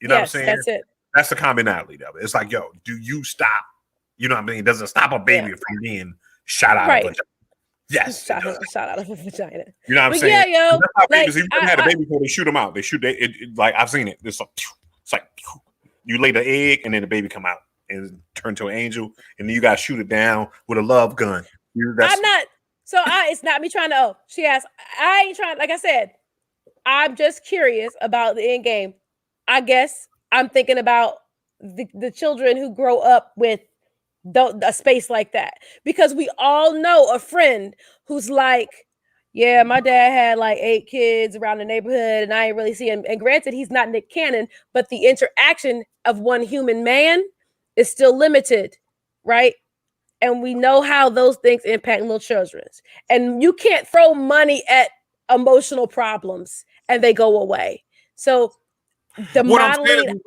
You know what I'm saying? That's it. That's the commonality of it. It's like, yo, do you stop? You know what I mean? Does it stop a baby from being shot out of a vagina? Yes. Shot out of a vagina. You know what I'm saying? Yeah, yo. Babies, if you had a baby before they shoot them out. They shoot like I've seen it. It's like you lay the egg and then the baby come out and turn to an angel, and then you gotta shoot it down with a love gun. It's not me trying to. She asked. I ain't trying. Like I said, I'm just curious about the end game. I guess I'm thinking about the children who grow up with a space like that, because we all know a friend who's like, yeah, my dad had like 8 kids around the neighborhood and I ain't really see him. And granted, he's not Nick Cannon, but the interaction of one human man is still limited, right? And we know how those things impact little children. And you can't throw money at emotional problems and they go away. So the modeling,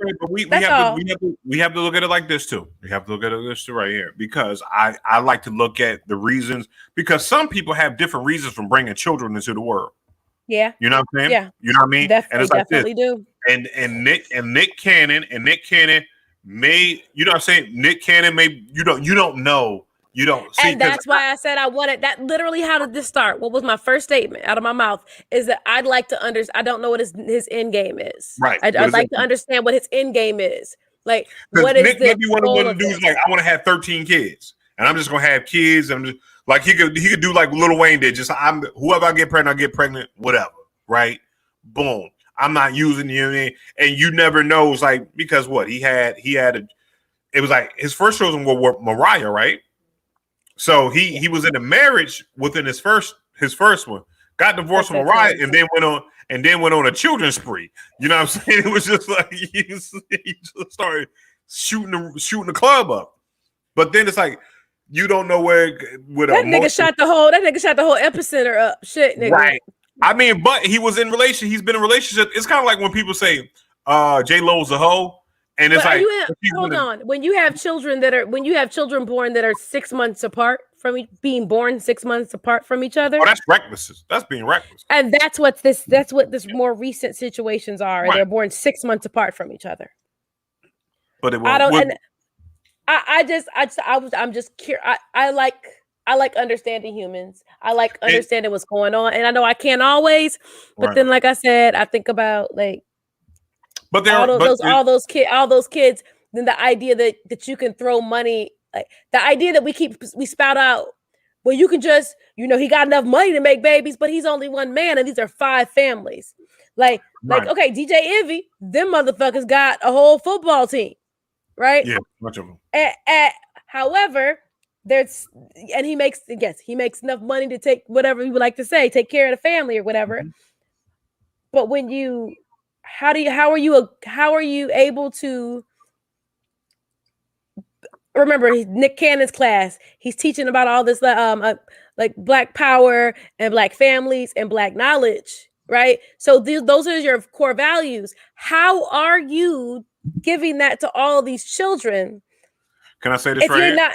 we have to look at it like this too. We have to look at it right here, because I like to look at the reasons, because some people have different reasons for bringing children into the world. Yeah, you know what I'm saying. Yeah, you know what I mean. And it's definitely do. And Nick Cannon may, you know what I'm saying. Nick Cannon may, you don't know. You don't see, and that's why I said I wanted that. Literally, how did this start? What was my first statement out of my mouth? Is that I'd like to understand. I don't know what his end game is. Right. I'd like to understand what his end game is. Like, what is Nick maybe one of the dudes like, I want to have 13 kids, and I'm just gonna have kids. Like he could do like Lil Wayne did. Just whoever I get pregnant, whatever. Right? Boom. I'm not using you, and you never knows, like, because what he had it was like his first children were Mariah, right? So he was in a marriage within his first one, got divorced from Mariah, and then went on a children's spree. You know what I'm saying? It was just like he just started shooting the club up. But then it's like you don't know where that nigga shot the whole epicenter up. Shit, nigga. Right. I mean, but he was in relation. He's been in a relationship. It's kind of like when people say J Lo's a hoe, and it's like hold on. When you have children born that are 6 months apart from being born 6 months apart from each other. Oh, that's reckless. That's being reckless. And that's what this more recent situations are. Right. They're born 6 months apart from each other. But I'm just curious. I like understanding humans. I like understanding what's going on. And I know I can't always, but then, like I said, I think about like, but there all those kids. Then the idea that you can throw money, like the idea that we spout out, well, you can just, he got enough money to make babies, but he's only one man, and these are 5 families. Like okay, DJ Envy, them motherfuckers got a whole football team, right? Yeah, much of them. However, he makes enough money to take whatever you would like to say, take care of the family or whatever. Mm-hmm. But when how are you able to remember Nick Cannon's class? He's teaching about all this like Black power and Black families and Black knowledge, right? So those are your core values. How are you giving that to all these children? Can I say this right here?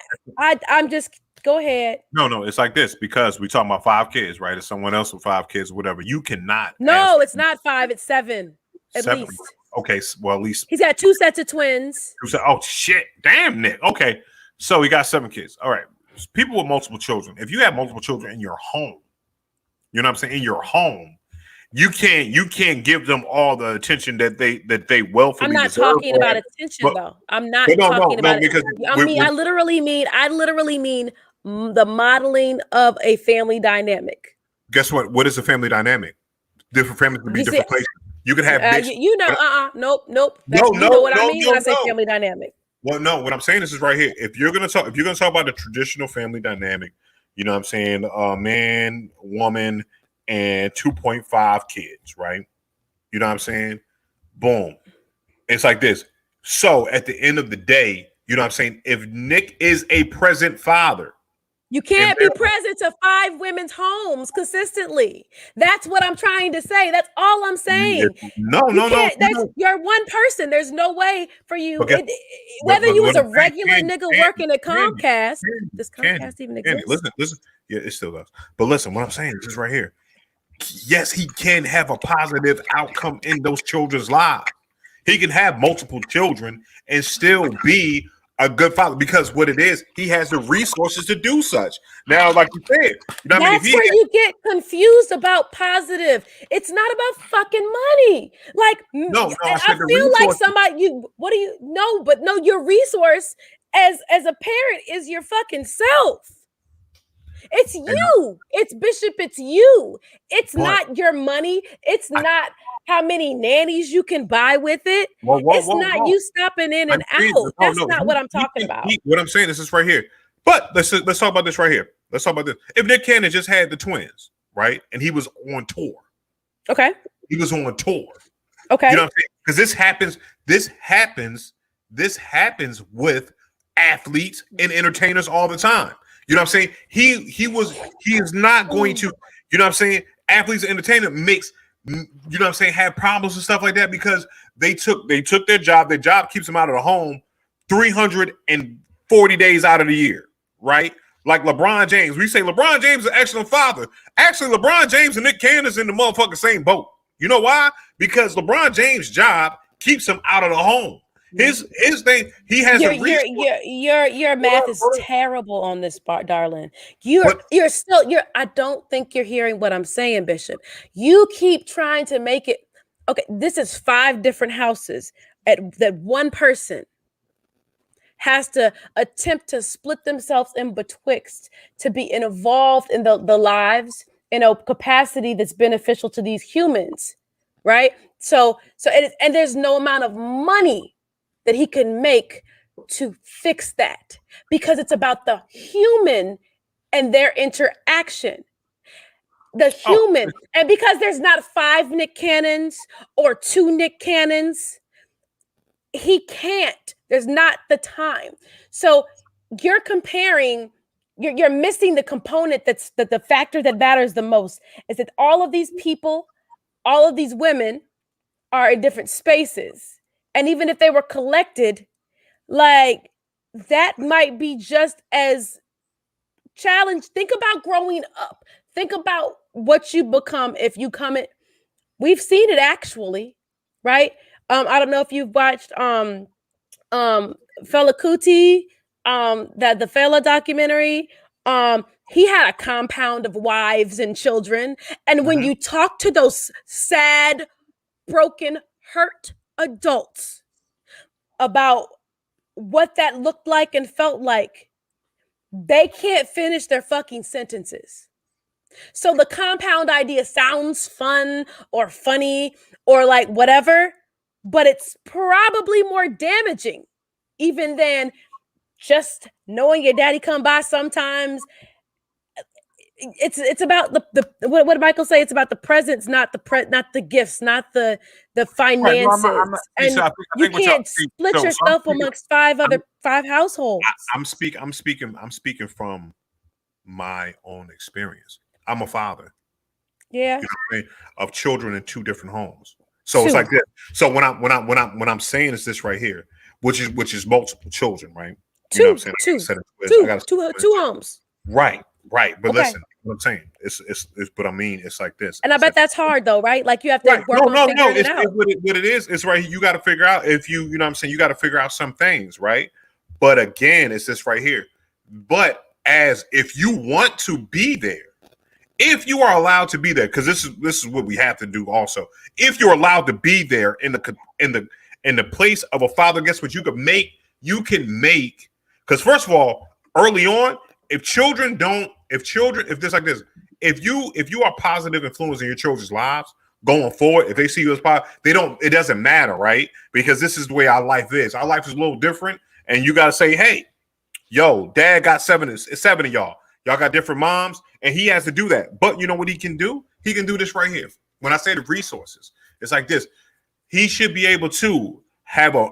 I'm just go ahead. No, it's like this because we talking about 5 kids, right? It's someone else with 5 kids, whatever. You cannot. No, it's not 5. It's 7 at least. Okay, well at least he's got 2 sets of twins. Oh shit! Damn, Nick. Okay, so he got 7 kids. All right, people with multiple children. If you have multiple children in your home, you know what I'm saying. In your home, you can't give them all the attention that they willfully I'm not deserve. Talking about attention, though. I'm not talking about it. I literally mean the modeling of a family dynamic. Guess what? What is a family dynamic? Different families can be different places. You can have nope. What I mean when I say family dynamic. Well, no, what I'm saying is right here. If you're gonna talk about the traditional family dynamic, you know what I'm saying, man, woman, and 2.5 kids, right? You know what I'm saying? Boom. It's like this. So at the end of the day, you know what I'm saying? If Nick is a present father, you can't be present to 5 women's homes consistently. That's what I'm trying to say. That's all I'm saying. No. You're one person. There's no way for you. Whether you was a regular nigga working at Comcast, does Comcast even exist? Listen. Yeah, it still does. But listen, what I'm saying is just right here. Yes, he can have a positive outcome in those children's lives. He can have multiple children and still be a good father because what it is, he has the resources to do such. Now, like you said, that's where you get confused about positive. It's not about fucking money. Like, I feel like somebody, your resource as a parent is your fucking self. It's you. It's Bishop. It's you. It's not your money. It's not how many nannies you can buy with it. It's not you stopping in and out. That's not what I'm talking about. What I'm saying is this right here. But let's talk about this right here. Let's talk about this. If Nick Cannon just had the twins, right, and he was on tour. Okay. He was on tour. Okay. You know what I'm saying? Because this happens with athletes and entertainers all the time. You know what I'm saying? He is not going to, you know what I'm saying? Athletes and entertainment makes, you know what I'm saying, have problems and stuff like that because they took their job. Their job keeps them out of the home 340 days out of the year, right? Like LeBron James. We say LeBron James is an excellent father. Actually, LeBron James and Nick Cannon is in the motherfucking same boat. You know why? Because LeBron James' job keeps him out of the home. His thing, he has your math is terrible on this part, darling. I don't think you're hearing what I'm saying, Bishop. You keep trying to make it okay. This is 5 different houses that one person has to attempt to split themselves in betwixt to be involved in the lives in a capacity that's beneficial to these humans, right? So and there's no amount of money that he can make to fix that, because it's about the human and their interaction. The human. And because there's not 5 Nick Cannons or 2 Nick Cannons, he can't. There's not the time. So you're comparing, you're missing the component that's the factor that matters the most, is that all of these people, all of these women are in different spaces. And even if they were collected, like, that might be just as challenged. Think about growing up. Think about what you become if you come in. We've seen it actually, right? I don't know if you've watched Fela Kuti, that the Fela documentary. He had a compound of wives and children. And when you talk to those sad, broken, hurt adults about what that looked like and felt like, they can't finish their fucking sentences. So the compound idea sounds fun or funny or like whatever, but it's probably more damaging even than just knowing your daddy come by sometimes. It's about the what did Michael say? It's about the presents, not the gifts, not the finances. Right. No, you can't split yourself amongst five households. I'm speaking from my own experience. I'm a father. Yeah. You know what I mean? Of children in 2 different homes. So it's like this. So when I'm saying is this right here, which is multiple children, right? You know what I'm saying? Two homes. Right. But listen, what I'm saying it's but I mean it's like this. And I bet that's hard though, right? Like you have to work on figuring it out. What it is, it's right here. You got to figure out if you know what I'm saying, you got to figure out some things, right? But again, it's this right here. But as if you want to be there, if you are allowed to be there, because this is what we have to do also. If you're allowed to be there in the place of a father, guess what you can make? You can make, because first of all, early on, if there's like this, if you are positive influence in your children's lives going forward, if they see you as positive, it doesn't matter, right? Because this is the way our life is. Our life is a little different, and you got to say, hey, yo, dad got 7 of y'all. Y'all got different moms, and he has to do that. But you know what he can do? He can do this right here. When I say the resources, it's like this. He should be able to have a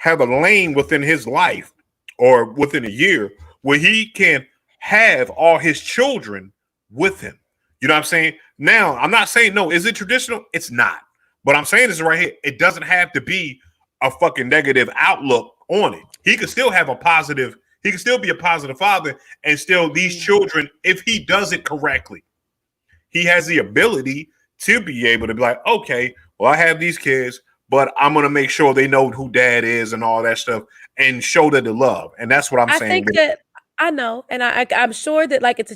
lane within his life or within a year where he can have all his children with him. You know what I'm saying? Now, I'm not saying no. Is it traditional? It's not. But I'm saying this right here. It doesn't have to be a fucking negative outlook on it. He could still have a positive. He can still be a positive father, and still these children, if he does it correctly, he has the ability to be able to be like, okay, well, I have these kids, but I'm going to make sure they know who dad is and all that stuff and show that the love. And that's what I'm saying. I think that I know. And I'm sure that like it's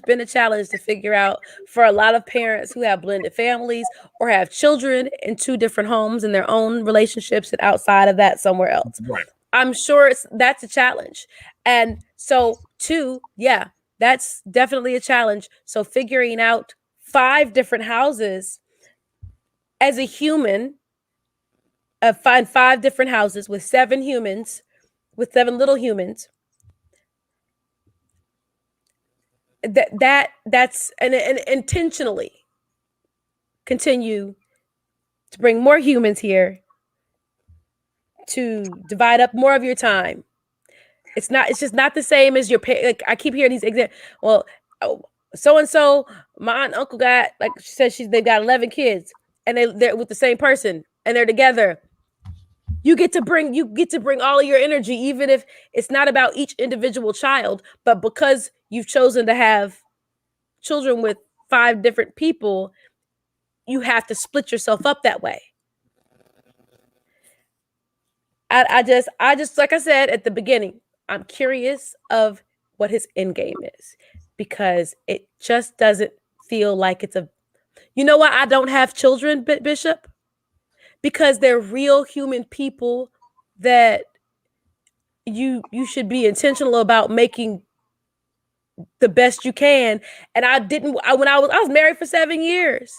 been a challenge to figure out for a lot of parents who have blended families or have children in 2 different homes in their own relationships and outside of that somewhere else. Right. I'm sure that's a challenge. And so 2, yeah, that's definitely a challenge. So figuring out 5 different houses as a human, find 5 different houses with 7 humans, with 7 little humans. That's and intentionally continue to bring more humans here to divide up more of your time. It's just not the same as your like I keep hearing these examples. Well, so and so, my aunt and uncle got, like she said, they've got 11 kids and they're with the same person and they're together. You get to bring all of your energy, even if it's not about each individual child, but because you've chosen to have children with 5 different people, you have to split yourself up that way. I just like I said at the beginning, I'm curious of what his end game is, because it just doesn't feel like it's a. You know why I don't have children, Bishop? Because they're real human people that you should be intentional about making the best you can. And when I was married for 7 years.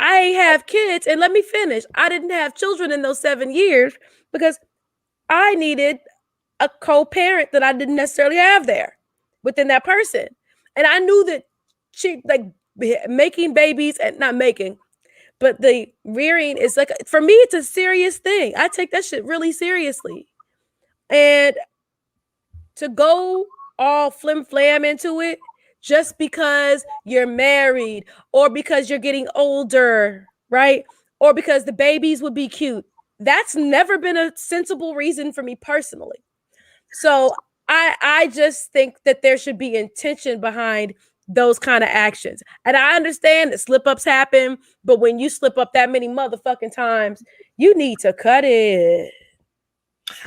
I have kids, and let me finish. I didn't have children in those 7 years because I needed a co-parent that I didn't necessarily have there within that person. And I knew that making babies and not making, but the rearing is like, for me, it's a serious thing. I take that shit really seriously. And to go all flim flam into it just because you're married or because you're getting older, right? Or because the babies would be cute. That's never been a sensible reason for me personally. So I just think that there should be intention behind those kind of actions. And I understand that slip ups happen, but when you slip up that many motherfucking times, you need to cut it.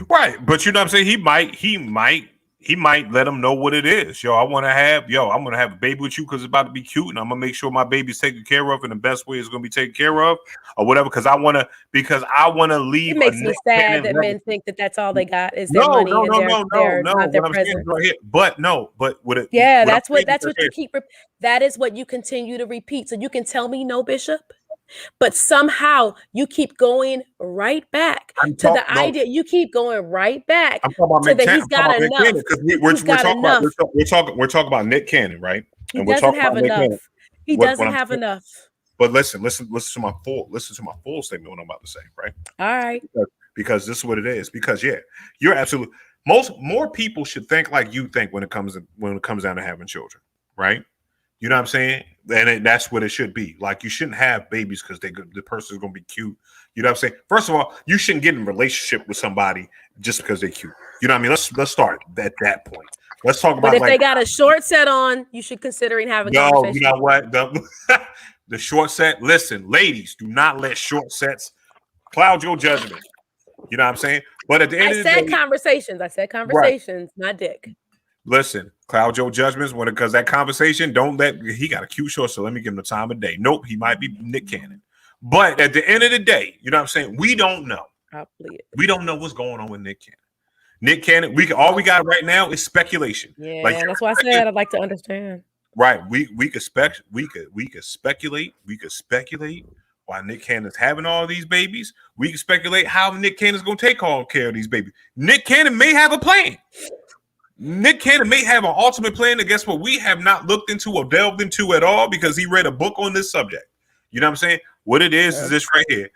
Right. But you know what I'm saying? He might let them know what it is. I'm going to have a baby with you because it's about to be cute, and I'm going to make sure my baby's taken care of in the best way it's going to be taken care of, or whatever. Because I want to leave. It makes me sad that men think that that's all they got is their money and their not their presence. Right here. But that's what you keep. That is what you continue to repeat. So you can tell me no, Bishop. But somehow you keep going right back to the idea. You keep going right back to that he's got enough. We're talking about Nick Cannon, right? He doesn't have enough. He doesn't have enough. But listen to my full statement. What I'm about to say, right? All right. Because this is what it is. Because you're absolutely more people should think like you think when it comes down to having children, right? You know what I'm saying? And that's what it should be. Like, you shouldn't have babies because the person is going to be cute. You know what I'm saying? First of all, you shouldn't get in a relationship with somebody just because they're cute. You know what I mean? Let's start at that point. Let's talk about. But if they got a short set on, you should consider having. No, you know what? The short set. Listen, ladies, do not let short sets cloud your judgment. You know what I'm saying? But at the end of the day, I said conversations, not dick. Listen, cloud your judgments because that conversation, he got a cute short, so let me give him the time of day. Nope, he might be Nick Cannon. But at the end of the day, you know what I'm saying? We don't know. We don't know what's going on with Nick Cannon. Nick Cannon, all we got right now is speculation. Yeah, that's why I said I'd like to understand. Right. We could speculate why Nick Cannon's having all these babies. We can speculate how Nick Cannon's gonna take all care of these babies. Nick Cannon may have a plan. Nick Cannon may have an ultimate plan that, guess what, we have not looked into or delved into at all because he read a book on this subject. You know what I'm saying? What it is this right here.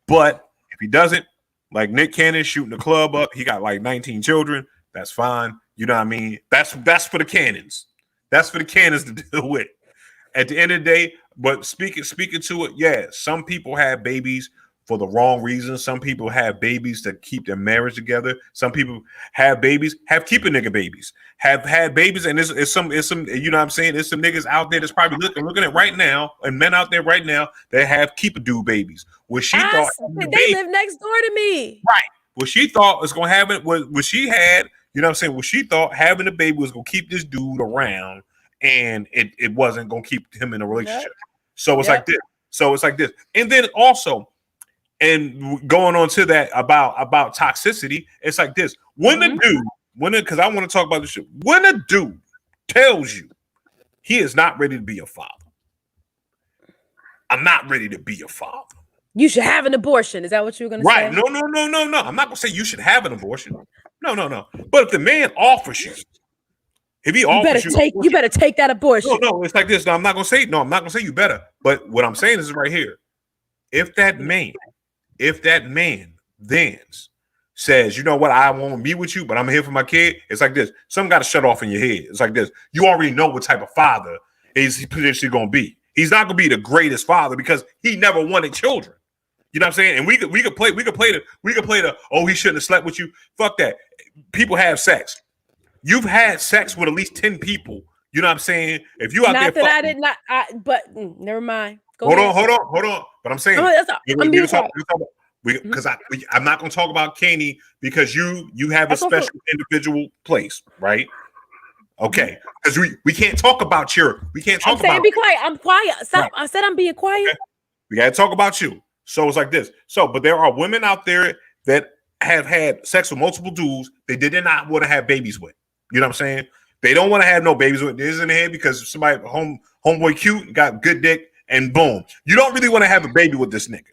But if he doesn't, like Nick Cannon shooting the club up, he got like 19 children. That's fine. You know what I mean? That's for the cannons. That's for the cannons to deal with. At the end of the day, but speaking to it, some people have babies for the wrong reasons. Some people have babies to keep their marriage together. Some people have babies, have keeping nigga babies, have had babies, and it's some, you know what I'm saying? There's some niggas out there that's probably looking at right now, and men out there right now that have keep a dude babies. What she thought they live next door to me. Right. What she thought was gonna happen was what she had, you know what I'm saying? What she thought having a baby was gonna keep this dude around, and it wasn't gonna keep him in a relationship. Yep. So it's like this. And then also, and going on to that about toxicity, it's like this. Because I want to talk about this shit. When a dude tells you he is not ready to be a father, I'm not ready to be a father. You should have an abortion. Is that what you were going to say? Right. No. I'm not going to say you should have an abortion. No. But if the man offers you, you better take that abortion. No, it's like this. No, I'm not going to say you better. But what I'm saying is right here. If that man then says, you know what, I want to be with you, but I'm here for my kid, it's like this. Something got to shut off in your head. It's like this. You already know what type of father is he potentially going to be. He's not going to be the greatest father because he never wanted children. You know what I'm saying? And we could play the oh, he shouldn't have slept with you. Fuck that. People have sex. You've had sex with at least 10 people. You know what I'm saying? If you out not there, that I did not. But never mind. Hold on. But I'm saying, because I'm not going to talk about Kanye because you have a special individual place, right? Okay, because we can't talk about we can't talk about. Be quiet. I'm quiet. Stop. Right. I said I'm being quiet. Okay. We got to talk about you. So it's like this. But there are women out there that have had sex with multiple dudes they did not want to have babies with. You know what I'm saying? They don't want to have no babies with this in the head because somebody homeboy cute, got good dick, and boom. You don't really want to have a baby with this nigga.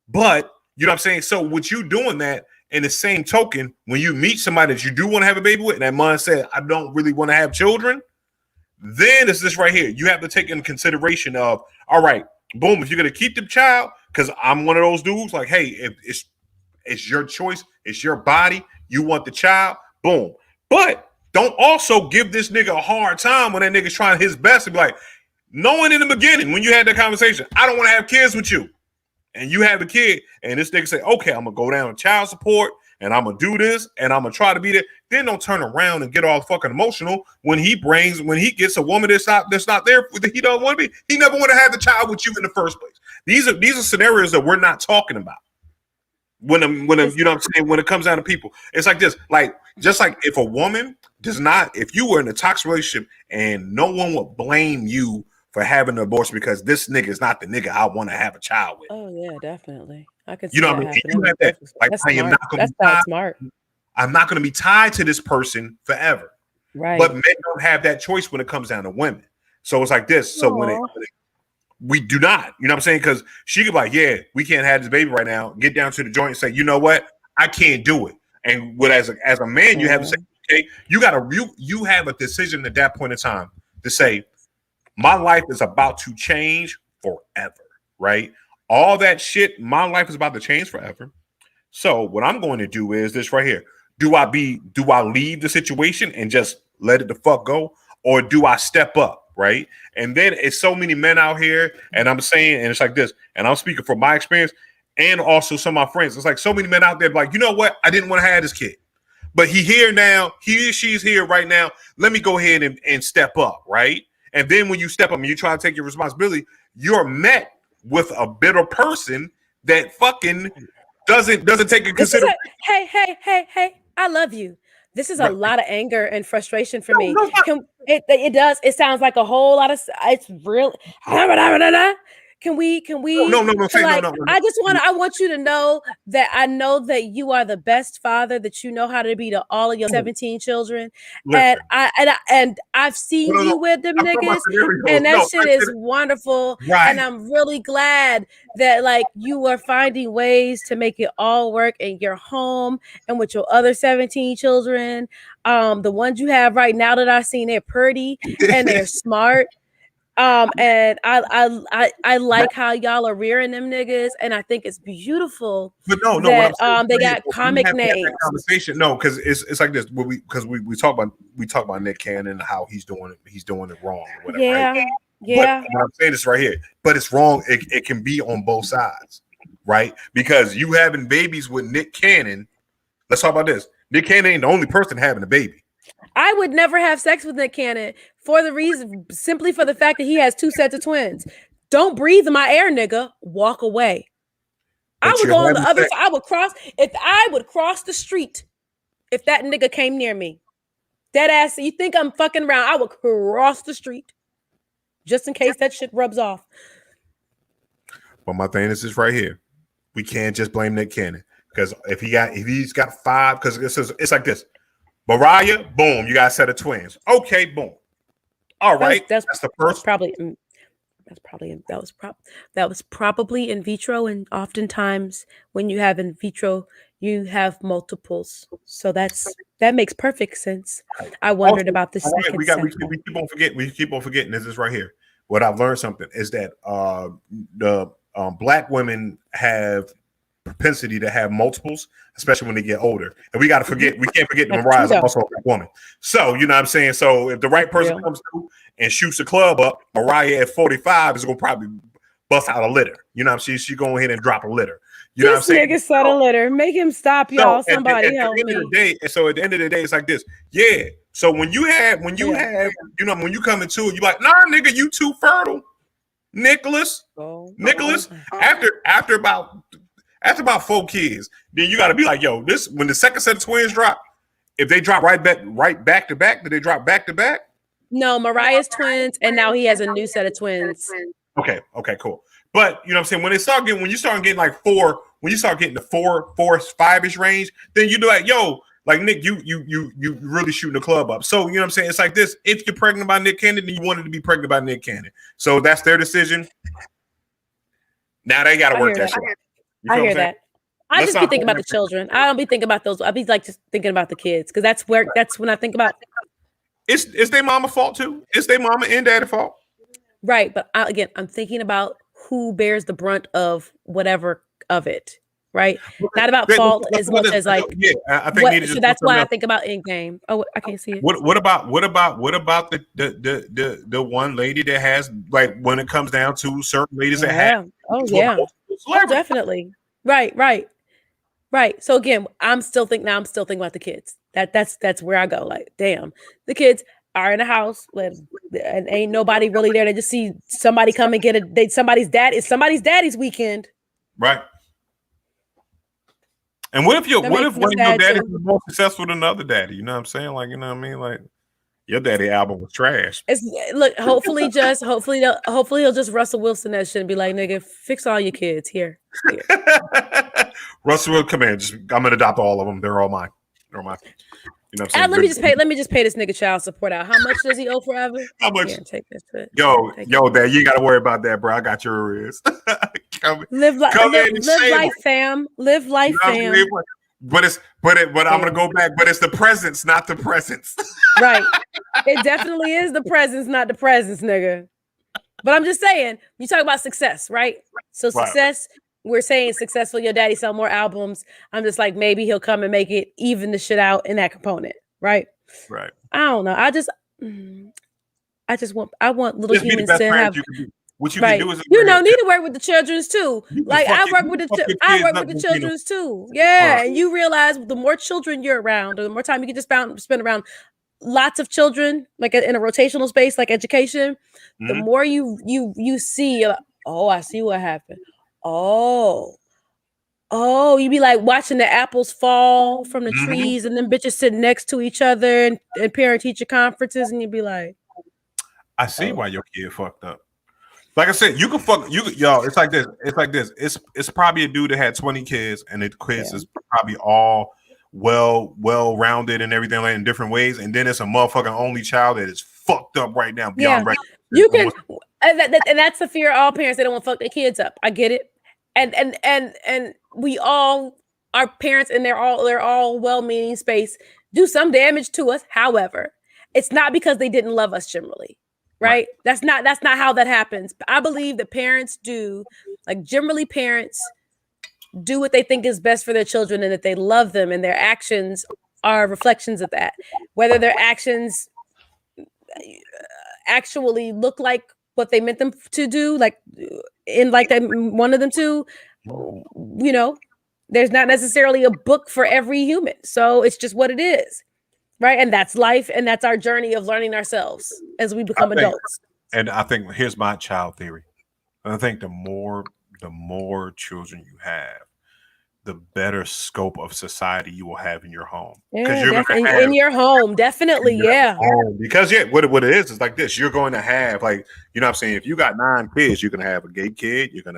But you know what I'm saying? So with you doing that, in the same token, when you meet somebody that you do want to have a baby with, and that man said, I don't really want to have children, then it's this right here. You have to take into consideration of, all right, boom, if you're gonna keep the child, because I'm one of those dudes, like, hey, if it's your choice, it's your body, you want the child, boom. But don't also give this nigga a hard time when that nigga's trying his best to be like, knowing in the beginning when you had that conversation, I don't want to have kids with you. And you have a kid, and this nigga say, okay, I'm gonna go down to child support, and I'm gonna do this, and I'm gonna try to be there. Then don't turn around and get all fucking emotional when he gets a woman that's not there that he don't want to be. He never want to have the child with you in the first place. These are scenarios that we're not talking about. When you know what I'm saying, when it comes down to people, it's like this, like just like if a woman if you were in a toxic relationship and no one would blame you for having an abortion because this nigga is not the nigga I want to have a child with. Oh yeah, definitely. I can see you know that what I mean? happening. You have that, like, That's I am smart. not going to be tied. Smart. I'm not going to be tied to this person forever. Right. But men don't have that choice when it comes down to women. So it's like this. So when we do not, you know what I'm saying? Because she could be like, yeah, we can't have this baby right now. Get down to the joint and say, you know what? I can't do it. And what as a man, you have to say, okay, you have a decision at that point in time to say, my life is about to change forever, right? All that shit, my life is about to change forever. So what I'm going to do is this right here. Do I leave the situation and just let it the fuck go? Or do I step up, right? And then it's so many men out here, and I'm saying, and it's like this, and I'm speaking from my experience and also some of my friends. It's like so many men out there like, you know what? I didn't want to have this kid. But he here now, she's here right now. Let me go ahead and step up, right? And then when you step up and you try to take your responsibility, you're met with a bitter person that fucking doesn't take into consideration. Hey! I love you. This is a lot of anger and frustration for me. It does. It sounds like a whole lot of. It's real. Can we? No. I want you to know that I know that you are the best father that you know how to be to all of your 17 children. Listen. And I've seen you with them niggas, and that shit is wonderful. Right. And I'm really glad that like you are finding ways to make it all work in your home and with your other 17 children. The ones you have right now that I've seen, they're pretty and they're smart. And I like how y'all are rearing them niggas, and I think it's beautiful. But no, that, they got comic names. Conversation, no, because it's like this. We talk about Nick Cannon and how he's doing it wrong. Or whatever, yeah, right? yeah. But I'm saying this right here, but it's wrong. It can be on both sides, right? Because you having babies with Nick Cannon. Let's talk about this. Nick Cannon ain't the only person having a baby. I would never have sex with Nick Cannon simply for the fact that he has 2 sets of twins. Don't breathe in my air, nigga. Walk away. But I would go on the other side. I would cross the street if that nigga came near me. Dead ass. You think I'm fucking around? I would cross the street just in case that shit rubs off. But my thing is this right here. We can't just blame Nick Cannon because if he's got 5, because it's like this. Mariah, boom, you got a set of twins. Okay, boom. All right, that's the first. That was probably in vitro, and oftentimes when you have in vitro, you have multiples. So that makes perfect sense. I wondered about the second. We keep on forgetting. This is right here. What I've learned something is that the black women have propensity to have multiples, especially when they get older. And we can't forget that Mariah is also a black woman. So, you know what I'm saying? So if the right person comes through and shoots a club up, Mariah at 45 is going to probably bust out a litter. You know what I'm saying? She's going ahead and drop a litter. You know what I'm saying? This nigga said a litter. Make him stop, y'all. Somebody help me. So at the end of the day, it's like this. Yeah. So when you come into it, you're like, nah, nigga, you too fertile. Nicholas, after about 4 kids, then you got to be like, yo, this when the second set of twins drop, if they drop right back to back, do they drop back to back? No, Mariah's twins, and now he has a new set of twins. Okay, cool. But you know what I'm saying, when you start getting like 4 when you start getting the 4, 5-ish range, then you do like, yo, like Nick, you really shooting the club up. So you know what I'm saying? It's like this. If you're pregnant by Nick Cannon, then you wanted to be pregnant by Nick Cannon. So that's their decision. Now they got to work that shit. I hear that. I just be thinking about the children. I don't be thinking about those. I be like just thinking about the kids because that's when I think about. It's their mama fault too. It's their mama and daddy fault. Right, but again, I'm thinking about who bears the brunt of whatever of it. Right, not about fault as much as like. Yeah, I think. So that's why I think about Endgame. Oh, I can't see it. What about the one lady that has like when it comes down to certain ladies that have? Oh definitely. Right. So again, I'm still thinking about the kids. That's where I go. Like, damn, the kids are in a house and ain't nobody really there. They just see somebody come and get somebody's dad. It's somebody's daddy's weekend. Right. And what if one of your daddies is more successful than the other daddy? You know what I'm saying? Like, you know what I mean? Like, your daddy album was trash. Hopefully he'll just Russell Wilson that shit and be like, nigga, fix all your kids here. Russell will come in. I'm gonna adopt all of them. They're all mine. You know what I'm saying? Let me just pay this nigga child support out. How much does he owe forever? How much? Here, take this shit. Yo, Dad, you got to worry about that, bro. I got your arrears. Live life, fam. Live life, fam. But I'm gonna go back. But it's the presents, not the presents. Right. It definitely is the presents, not the presents, nigga. But I'm just saying, you talk about success, right? So success. Right. We're saying successful. Your daddy sell more albums. I'm just like, maybe he'll come and make it even the shit out in that component, right? Right. I don't know. I want little humans to have. What you can do is need to work with the children's too. Like I work with the children's too. Yeah, right. And you realize the more children you're around, the more time you can just spend around lots of children, like in a rotational space, like education. Mm-hmm. The more you see, oh, I see what happened. Oh, you be like watching the apples fall from the trees, and then bitches sitting next to each other and parent-teacher conferences, and you be like, I see why your kid fucked up. Like I said, y'all. It's like this. It's probably a dude that had 20 kids, and the kids is probably all well-rounded and everything like in different ways, and then it's a motherfucking only child that is fucked up right now beyond recognition. You can, and that's the fear of all parents. They don't want to fuck their kids up. I get it. And we all, our parents, and they're all well-meaning space, do some damage to us. However, it's not because they didn't love us generally, right? That's not how that happens. I believe that parents generally parents do what they think is best for their children and that they love them, and their actions are reflections of that. Whether their actions actually look like what they meant them to do, like they wanted them to, there's not necessarily a book for every human. So it's just what it is, right? And that's life, and that's our journey of learning ourselves as we become adults. And I think here's my child theory. I think the more children you have, the better scope of society you will have in your home. Yeah, in your home, definitely. Home. Because what it is like this. You're going to have, like, you know what I'm saying? If you got 9 kids, you're going to have a gay kid. You can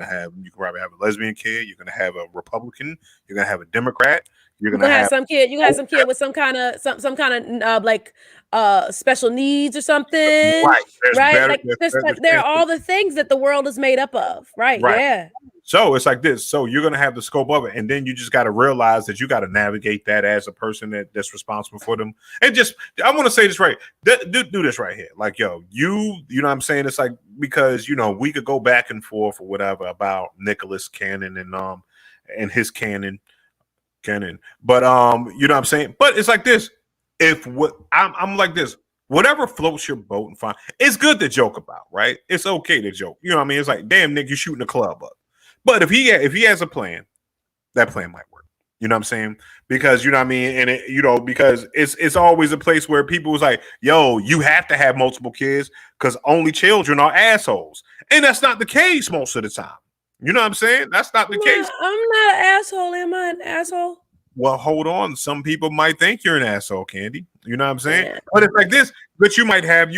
probably have a lesbian kid. You're going to have a Republican. You're going to have a Democrat. You're going to have some kid. You have some kid with some kind of special needs or something. Right. There are all the things that the world is made up of. Right. Yeah. So it's like this. So you're going to have the scope of it. And then you just got to realize that you got to navigate that as a person that's responsible for them. And I want to say this right. Do this right here. Like, you know what I'm saying? It's like, because, we could go back and forth or whatever about Nicholas Cannon and his canon. But, you know what I'm saying? But it's like this. I'm like this. Whatever floats your boat and fine. It's good to joke about, right? It's okay to joke. You know what I mean? It's like, damn, Nick, you're shooting the club up. But if he has a plan, that plan might work. You know what I'm saying? Because, you know what I mean? And, because it's always a place where people was like, yo, you have to have multiple kids because only children are assholes. And that's not the case most of the time. You know what I'm saying? That's not the case. I'm not an asshole. Am I an asshole? Well, hold on. Some people might think you're an asshole, Candy. You know what I'm saying? Yeah. But it's like this. But you might have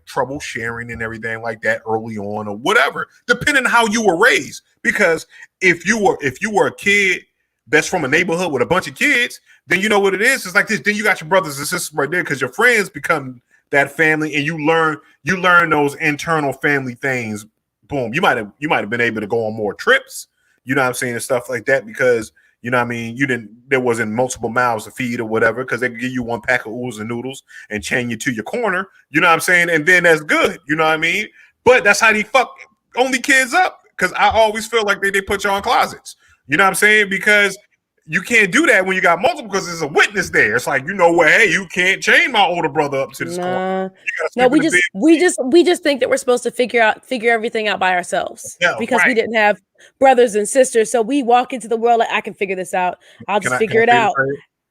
trouble sharing and everything like that early on or whatever, depending on how you were raised. Because if you were a kid that's from a neighborhood with a bunch of kids, then you know what it is. It's like this. Then you got your brothers and sisters right there because your friends become that family, and you learn those internal family things. Boom. You might have been able to go on more trips. You know what I'm saying, and stuff like that because. You know what I mean? There wasn't multiple mouths to feed or whatever because they could give you one pack of oodles and noodles and chain you to your corner. You know what I'm saying? And then that's good. You know what I mean? But that's how they fuck only kids up because I always feel like they put you on closets. You know what I'm saying? Because you can't do that when you got multiple because there's a witness there. It's like, you know what? Hey, you can't chain my older brother up to this corner. No, we just think that we're supposed to figure everything out by ourselves because we didn't have brothers and sisters. So we walk into the world like I can figure this out. I'll just figure it out.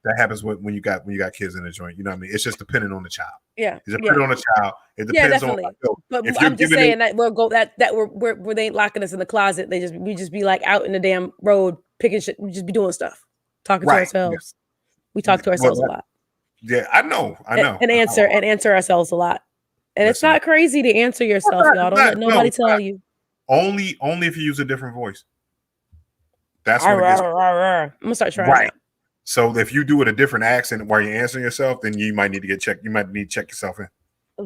That happens when you got kids in the joint. You know what I mean? It's just depending on the child. Yeah, it's depending on the child. It depends on. But I'm just saying that we'll go that we're they ain't locking us in the closet. We just be like out in the damn road picking shit. We just be doing stuff, talking to ourselves. Yeah. We talk to ourselves a lot. Yeah, I know. And answer ourselves a lot. And it's not crazy to answer yourself, y'all. Don't let nobody tell you. Only if you use a different voice. That's what it gets. I'm gonna start trying. Right. So if you do it a different accent while you're answering yourself, then you might need to get checked. You might need to check yourself in.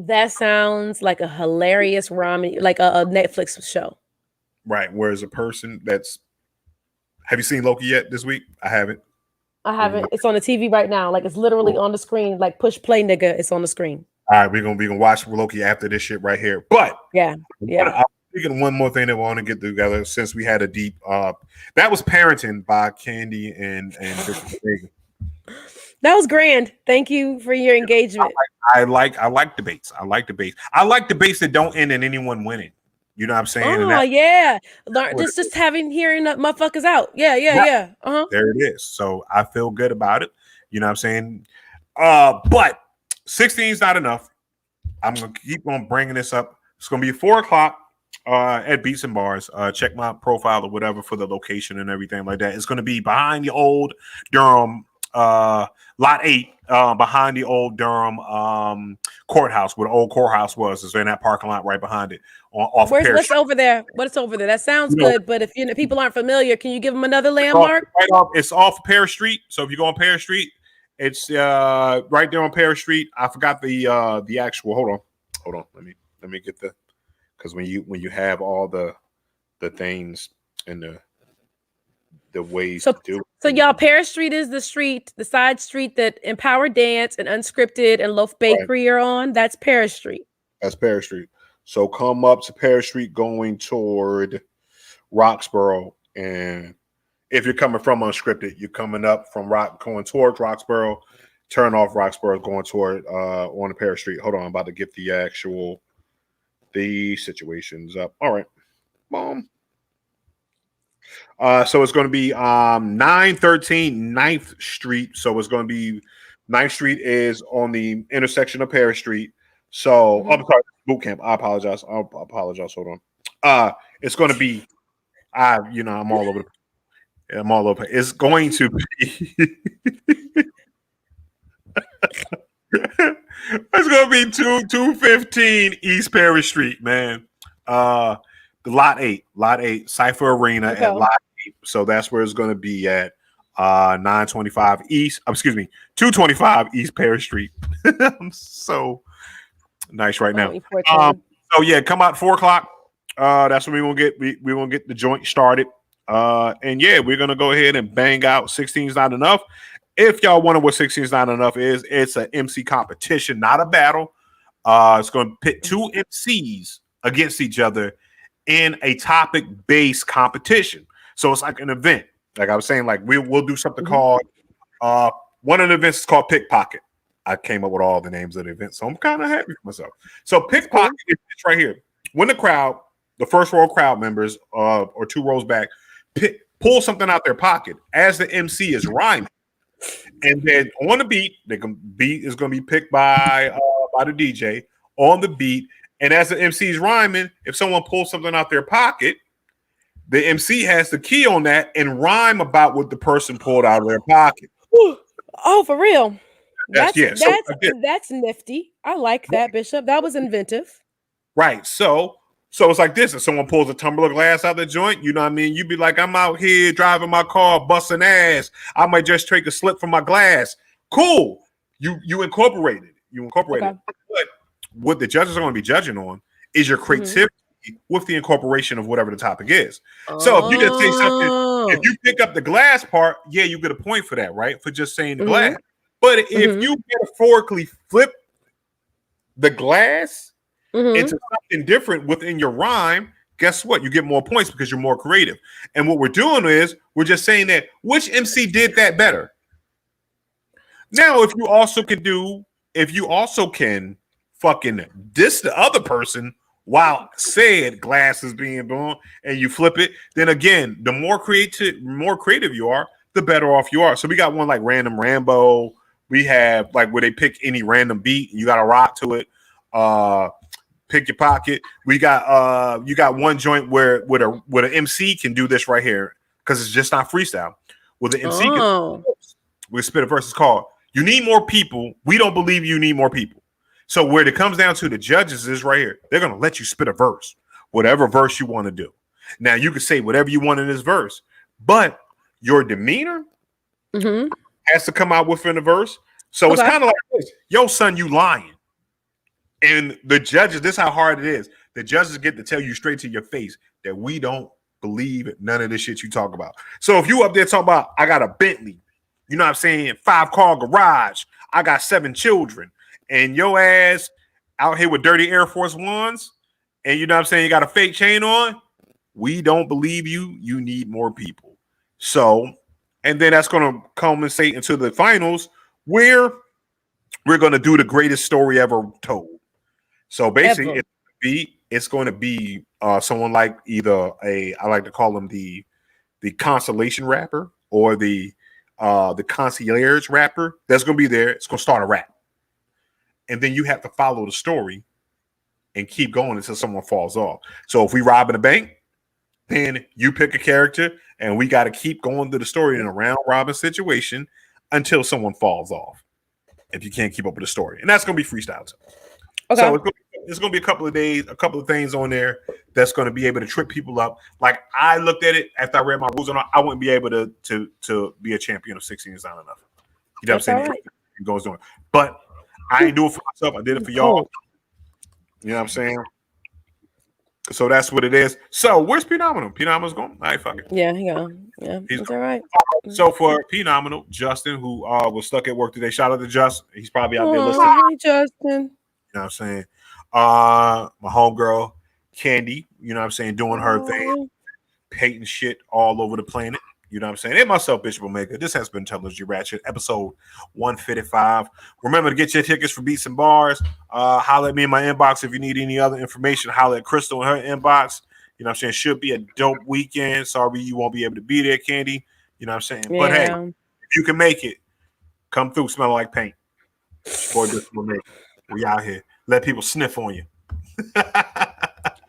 That sounds like a hilarious ramen, like a Netflix show. Right. Whereas a person have you seen Loki yet this week? I haven't. It's on the TV right now. Like it's literally on the screen. Like push play, nigga. It's on the screen. All right, we're gonna watch Loki after this shit right here. But yeah. I'm thinking one more thing that we want to get together since we had a deep. That was Parenting by Candy and That was grand. Thank you for your engagement. I like debates. I like debates that don't end in anyone winning. You know what I'm saying? Oh yeah, just hearing the motherfuckers out. Yeah. There it is. So I feel good about it. You know what I'm saying? But 16 is not enough. I'm gonna keep on bringing this up. It's gonna be 4:00 at Beats and Bars. Check my profile or whatever for the location and everything like that. It's gonna be behind the old Durham lot 8, behind the old Durham courthouse where the old courthouse was. It's in that parking lot right behind it. What's over there? What's over there? That sounds good, but if people aren't familiar, can you give them another landmark? It's off Paris Street. So if you go on Paris Street, it's right there on Paris Street. I forgot the actual. Hold on. Let me get because when you have all the things and the ways to do it. So y'all, Paris Street is the side street that Empower Dance and Unscripted and Loaf Bakery are on. That's Paris Street. That's Paris Street. So come up to Paris Street going toward Roxborough, and if you're coming from Unscripted, you're coming up from going towards Roxborough. Turn off Roxborough, going toward on the Paris Street. Hold on, I'm about to get the situations up. All right, boom. So it's going to be 913 9th Street. So it's going to be 9th Street is on the intersection of Paris Street. So I'm sorry, boot camp. I apologize. Hold on. It's going to be I'm all over I'm all over. It's going to be it's going to be 215 East Paris Street, man. The lot 8 Cypher Arena at lot 8. So that's where it's going to be at 225 East Paris Street. I'm so nice right now. So yeah, come out 4:00. That's when we're gonna get the joint started. And yeah, we're gonna go ahead and bang out 16 is not enough. If y'all wonder what 16 is not enough is, it's an MC competition, not a battle. It's gonna pit 2 MCs against each other in a topic-based competition. So it's like an event. Like I was saying, like we'll do something called one of the events is called Pickpocket. I came up with all the names of the event, so I'm kind of happy for myself. So Pickpocket is right here. When the first row crowd members or 2 rows back, pull something out their pocket as the MC is rhyming, and then on the beat, beat is going to be picked by the DJ on the beat. And as the MC is rhyming, if someone pulls something out their pocket, the MC has the key on that and rhyme about what the person pulled out of their pocket. Oh, for real. Yes, yeah. So That's nifty. I like that, Bishop. That was inventive. right. So it's like this. If someone pulls a tumbler glass out the joint, you know what I mean? You'd be like, I'm out here driving my car, busting ass. I might just take a slip from my glass. Cool. You incorporated it. You incorporated it. But what the judges are going to be judging on is your creativity with the incorporation of whatever the topic is. So if you just say something, if you pick up the glass part, yeah, you get a point for that, right? For just saying the glass. But if you metaphorically flip the glass into something different within your rhyme, guess what? You get more points because you're more creative. And what we're doing is we're just saying that which MC did that better. Now, if you also can fucking diss the other person while said glass is being blown and you flip it, then again, the more creative you are, the better off you are. So we got one like Random Rambo. We have like where they pick any random beat and you got to rock to it. Pick your pocket. We got you got one joint where an MC can do this right here because it's just not freestyle. Well, the MC we spit a verse. It's called "You Need More People." We don't believe you need more people. So where it comes down to the judges is right here. They're gonna let you spit a verse, whatever verse you want to do. Now you can say whatever you want in this verse, but your demeanor has to come out within the verse. So it's kind of like this. Yo, son, you lying. And the judges, this is how hard it is. The judges get to tell you straight to your face that we don't believe none of this shit you talk about. So if you up there talking about, I got a Bentley, you know what I'm saying, 5-car garage, I got 7 children, and your ass out here with dirty Air Force Ones, and you know what I'm saying, you got a fake chain on, we don't believe you. You need more people. So, and then that's going to culminate into the finals where we're going to do the greatest story ever told. So basically, it's going to be someone like either I like to call them the consolation rapper or the concierge rapper. That's going to be there. It's going to start a rap, and then you have to follow the story and keep going until someone falls off. So if we robbing a bank, then you pick a character, and we got to keep going through the story in a round robin situation until someone falls off. If you can't keep up with the story, and that's going to be freestyle too. Okay. So it's going to be a couple of days, a couple of things on there that's going to be able to trip people up. Like I looked at it after I read my rules on it, I wouldn't be able to be a champion of 16 is not enough. You know what I'm saying? Right. It goes on. But I didn't do it for myself. I did it for y'all. You know what I'm saying? So that's what it is. So where's Phenomenal? Phenomenal's going. All right, fuck it. Yeah, he going. Yeah, he's all right. So for Phenomenal, Justin, who was stuck at work today, shout out to Justin. He's probably out there listening. Hi, Justin. You know what I'm saying? My homegirl, Candy, you know what I'm saying, doing her thing, hating shit all over the planet. You know what I'm saying? And myself, Bishop Omega. This has been Television Ratchet, episode 155. Remember to get your tickets for Beats and Bars. Holler at me in my inbox if you need any other information. Holler at Crystal in her inbox. You know what I'm saying? Should be a dope weekend. Sorry you won't be able to be there, Candy. You know what I'm saying? Yeah. But hey, if you can make it, come through smelling like paint. Boy, Bishop Omega. We out here. Let people sniff on you.